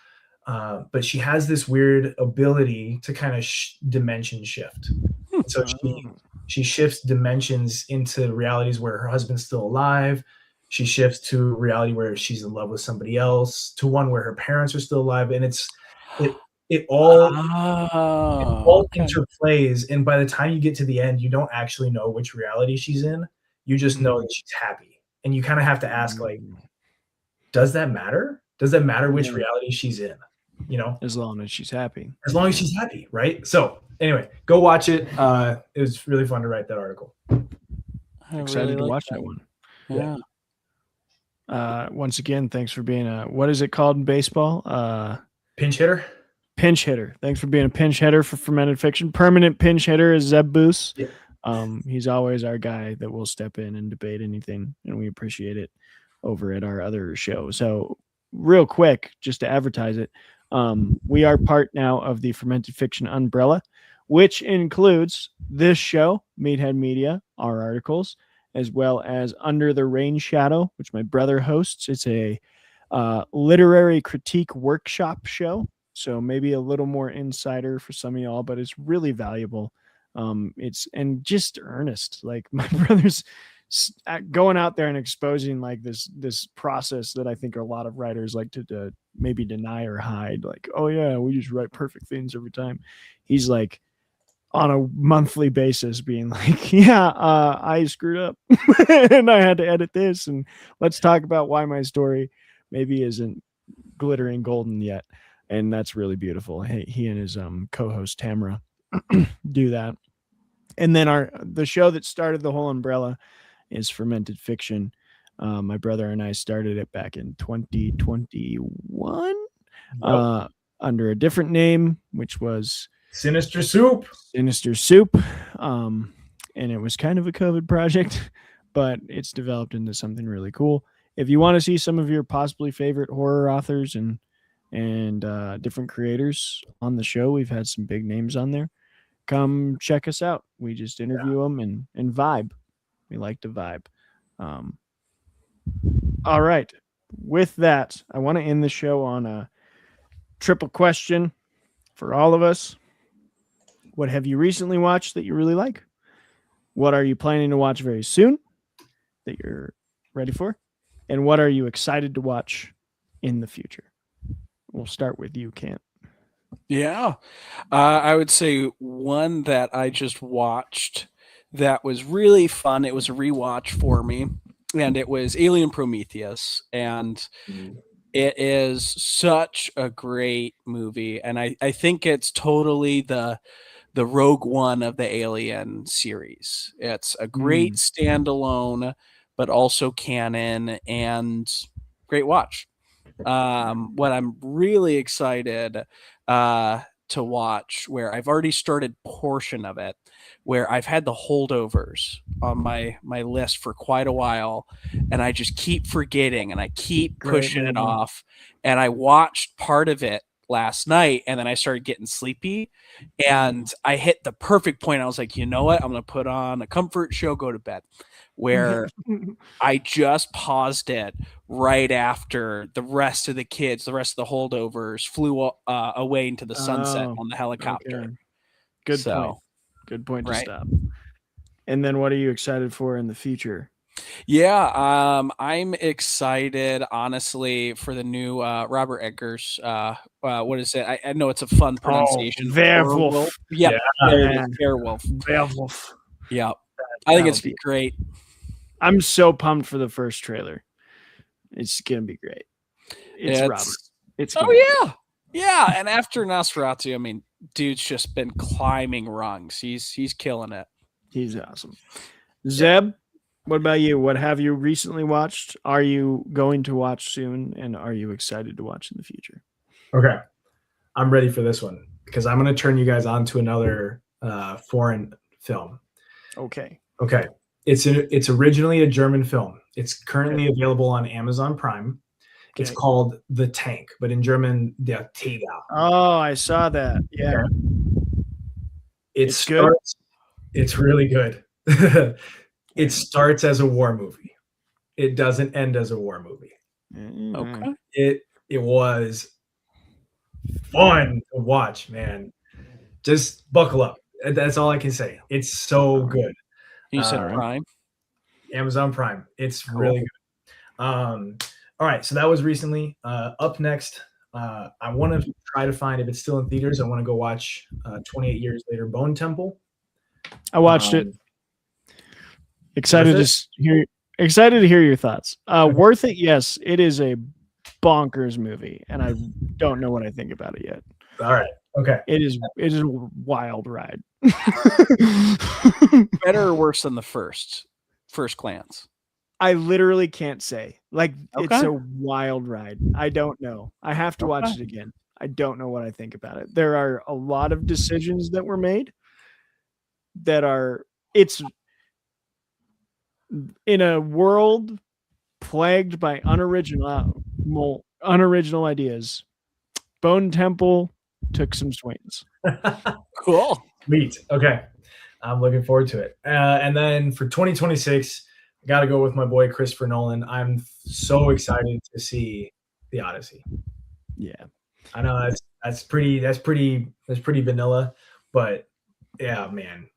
but she has this weird ability to kind of dimension shift. So she shifts dimensions into realities where her husband's still alive. She shifts to reality where she's in love with somebody else, to one where her parents are still alive, and it all interplays. And by the time you get to the end, you don't actually know which reality she's in. You just know that she's happy. And you kind of have to ask, like, does that matter? Does that matter which reality she's in? You know, as long as she's happy. Right? So anyway, go watch it. It was really fun to write that artitle. Excited to watch that one. Yeah. Once again, thanks for being what is it called in baseball? Pinch hitter. Pinch hitter. Thanks for being a pinch hitter for Fermented Fiction. Permanent pinch hitter is Zeb Boos. Yeah. He's always our guy that will step in and debate anything, and we appreciate it over at our other show. So real quick, just to advertise it, we are part now of the Fermented Fiction umbrella, which includes this show, Meathead Media, our articles, as well as Under the Rain Shadow, which my brother hosts. It's a literary critique workshop show, so maybe a little more insider for some of y'all, but it's really valuable. It's and just earnest. Like my brother's going out there and exposing like this process that I think a lot of writers like to maybe deny or hide. Like, oh yeah, we just write perfect things every time. He's like on a monthly basis being like, yeah, I screwed up and I had to edit this, and let's talk about why my story maybe isn't glittering golden yet. And that's really beautiful. He and his co-host Tamara do that. And then the show that started the whole umbrella is Fermented Fiction. My brother and I started it back in 2021 under a different name, which was Sinister Soup. And it was kind of a COVID project, but it's developed into something really cool. If you want to see some of your possibly favorite horror authors and different creators on the show, we've had some big names on there. Come check us out. We just interview them and vibe. We like to vibe. All right. With that, I want to end the show on a triple question for all of us. What have you recently watched that you really like? What are you planning to watch very soon that you're ready for? And what are you excited to watch in the future? We'll start with you, Kent. Yeah. I would say one that I just watched that was really fun. It was a rewatch for me, and it was Alien Prometheus. And it is such a great movie. And I think it's totally the Rogue One of the Alien series. It's a great standalone, but also canon, and great watch. What I'm really excited to watch, where I've already started portion of it, where I've had the holdovers on my list for quite a while, and I just keep forgetting and I keep pushing it off. And I watched part of it last night, and then I started getting sleepy, and I hit the perfect point. I was like, you know what? I'm going to put on a comfort show, go to bed. Where I just paused it right after the rest of the kids, the rest of the holdovers flew away into the sunset on the helicopter. Okay. Good point. Good point to right. stop. And then what are you excited for in the future? Yeah, I'm excited, honestly, for the new Robert Eggers. What is it? I know it's a fun pronunciation. Werewolf. Yeah, Werewolf. Werewolf. Yeah, I think it's great. I'm so pumped for the first trailer. It's gonna be great. It's Robert. Yeah. And after Nosferatu, I mean, dude's just been climbing rungs. He's killing it. He's awesome. Zeb, what about you? What have you recently watched? Are you going to watch soon? And are you excited to watch in the future? Okay. I'm ready for this one because I'm going to turn you guys on to another foreign film. Okay. It's originally a German film. It's currently available on Amazon Prime. Okay. It's called The Tank, but in German, Der Tiger. Oh, I saw that. Yeah. It's good. It's really good. It starts as a war movie. It doesn't end as a war movie. Okay. It was fun to watch, man. Just buckle up. That's all I can say. It's so good. You said Prime? Amazon Prime. It's really good. All right. So that was recently. Up next, I want to try to find, if it's still in theaters, I want to go watch 28 Years Later, Bone Temple. I watched it. Excited to hear your thoughts. Worth it? Yes. It is a bonkers movie, and I don't know what I think about it yet. All right. Okay. It is a wild ride. Better or worse than the first glance? I literally can't say. Like, it's a wild ride. I don't know. I have to watch it again. I don't know what I think about it. There are a lot of decisions that were made that are it's in a world plagued by unoriginal ideas. Bone Temple took some swings. Cool. Sweet. Okay. I'm looking forward to it. And then for 2026, I got to go with my boy Christopher Nolan. I'm so excited to see The Odyssey. Yeah, I know that's pretty vanilla, but yeah, man,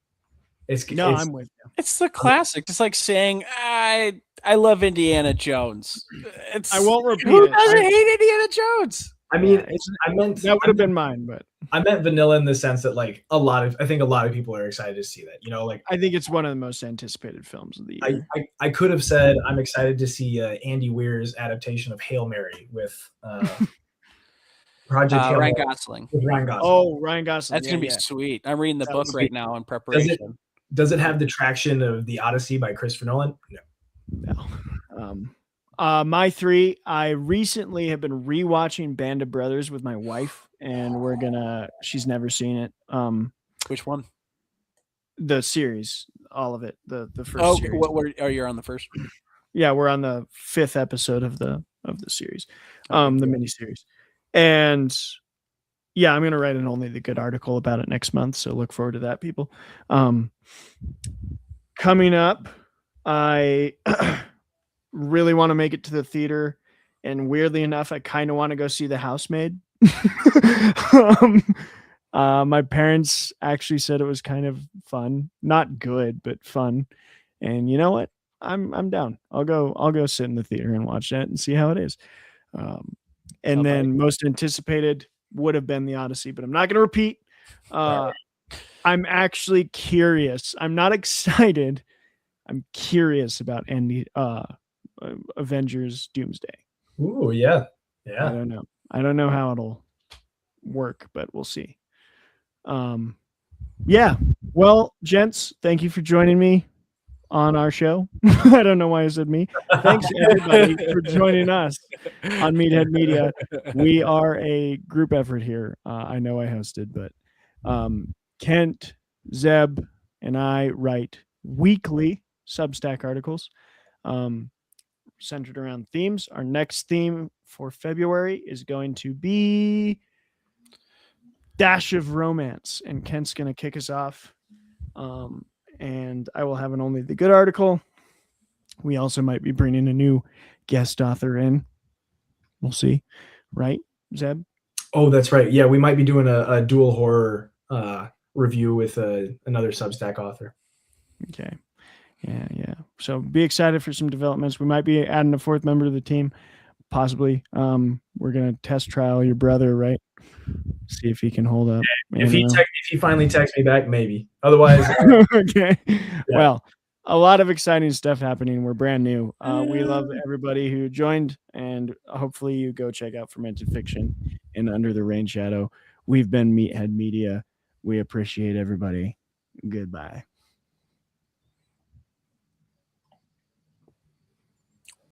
I'm with you. It's the classic. It's like saying I love Indiana Jones. I won't repeat Who it. doesn't hate Indiana Jones? I mean, yeah, that would have been mine, but I meant vanilla in the sense that like I think a lot of people are excited to see that. You know, like I think it's one of the most anticipated films of the year. I could have said I'm excited to see Andy Weir's adaptation of Hail Mary with Project Hail Ryan Mary Gosling. with Ryan Gosling. Oh, Ryan Gosling. That's gonna be sweet. I'm reading the book right now in preparation. Does it have the traction of The Odyssey by Christopher Nolan? No. My three, I recently have been rewatching Band of Brothers with my wife, and she's never seen it. Which one? The series, all of it. The first series. You're on the first? Yeah, we're on the 5th episode of the series, the mini series. And yeah, I'm gonna write an Only the Good article about it next month, so look forward to that, people. Coming up, I really want to make it to the theater, and weirdly enough, I kind of want to go see The Housemaid. My parents actually said it was kind of fun, not good, but fun. And you know what? I'm down. I'll go sit in the theater and watch that and see how it is. And then most anticipated would have been The Odyssey, but I'm not going to repeat. I'm actually curious. I'm not excited. I'm curious about Avengers Doomsday. Ooh, yeah. I don't know how it'll work, but we'll see. Yeah. Well, gents, thank you for joining me on our show. I don't know why I said me. Thanks everybody for joining us on Meathead Media. We are a group effort here. I know I hosted, but Kent, Zeb, and I write weekly Substack articles centered around themes. Our next theme for February is going to be Dash of Romance, and Kent's going to kick us off. And I will have an Only the Good article. We also might be bringing a new guest author in. We'll see. Right, Zeb? Oh, that's right. Yeah, we might be doing a dual horror review with another Substack author. Okay. Yeah. So be excited for some developments. We might be adding a 4th member to the team, possibly. We're going to test trial your brother, right? See if he can hold up. If he finally texts me back, maybe. Otherwise, okay. Yeah. Well, a lot of exciting stuff happening. We're brand new. We love everybody who joined, and hopefully you go check out Fermented Fiction and Under the Rain Shadow. We've been Meathead Media. We appreciate everybody. Goodbye.